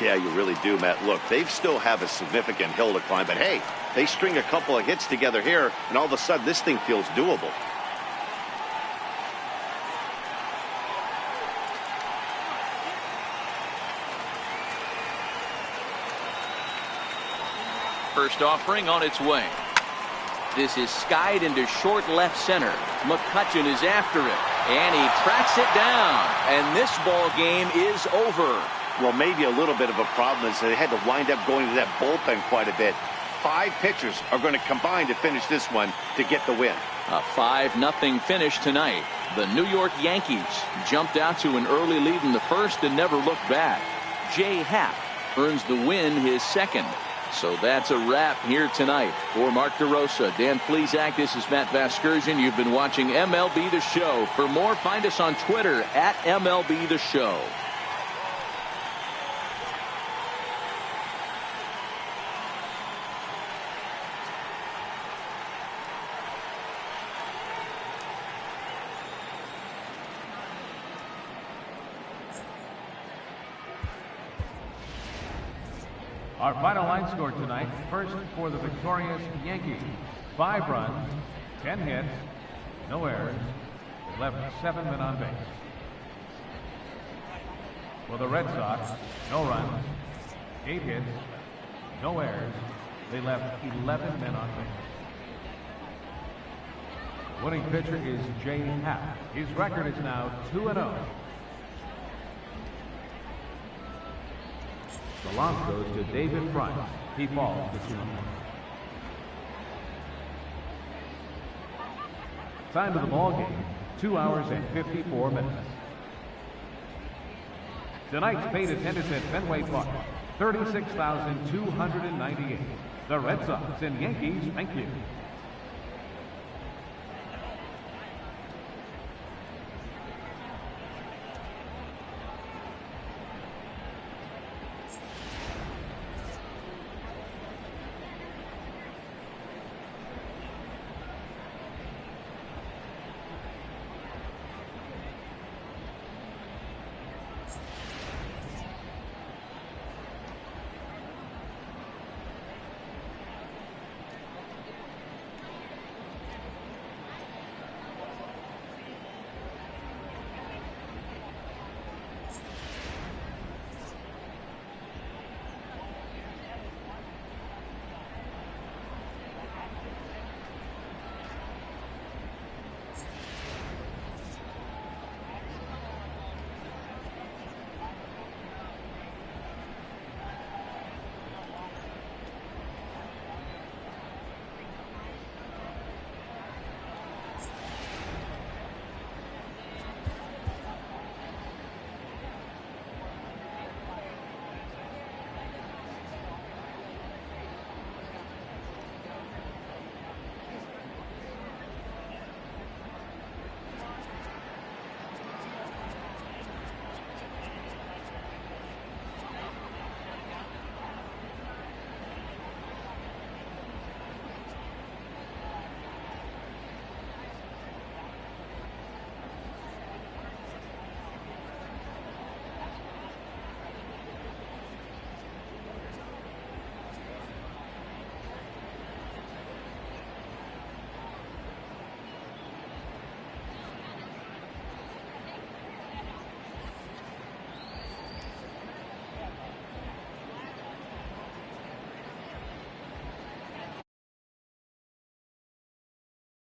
Yeah, you really do, Matt. Look, they still have a significant hill to climb, but hey, they string a couple of hits together here, and all of a sudden this thing feels doable. First offering on its way. This is skied into short left center. McCutchen is after it, and he tracks it down. And this ball game is over. Well, maybe a little bit of a problem is they had to wind up going to that bullpen quite a bit. 5 pitchers are going to combine to finish this one to get the win. A 5-0 finish tonight. The New York Yankees jumped out to an early lead in the first and never looked back. Jay Happ earns the win, his second. So that's a wrap here tonight. For Mark DeRosa, Dan Plesac, this is Matt Vasgersian. You've been watching MLB The Show. For more, find us on Twitter at MLB The Show. Our final line score tonight, first for the victorious Yankees. 5 runs, 10 hits, no errors. They left 7 men on base. For the Red Sox, no runs, 8 hits, no errors. They left 11 men on base. The winning pitcher is Jay Happ. His record is now 2-0. The launch goes to David Price. He falls to 2. Time of the ball game, 2 hours and 54 minutes. Tonight's paid attendance at Fenway Park, 36,298. The Red Sox and Yankees, thank you.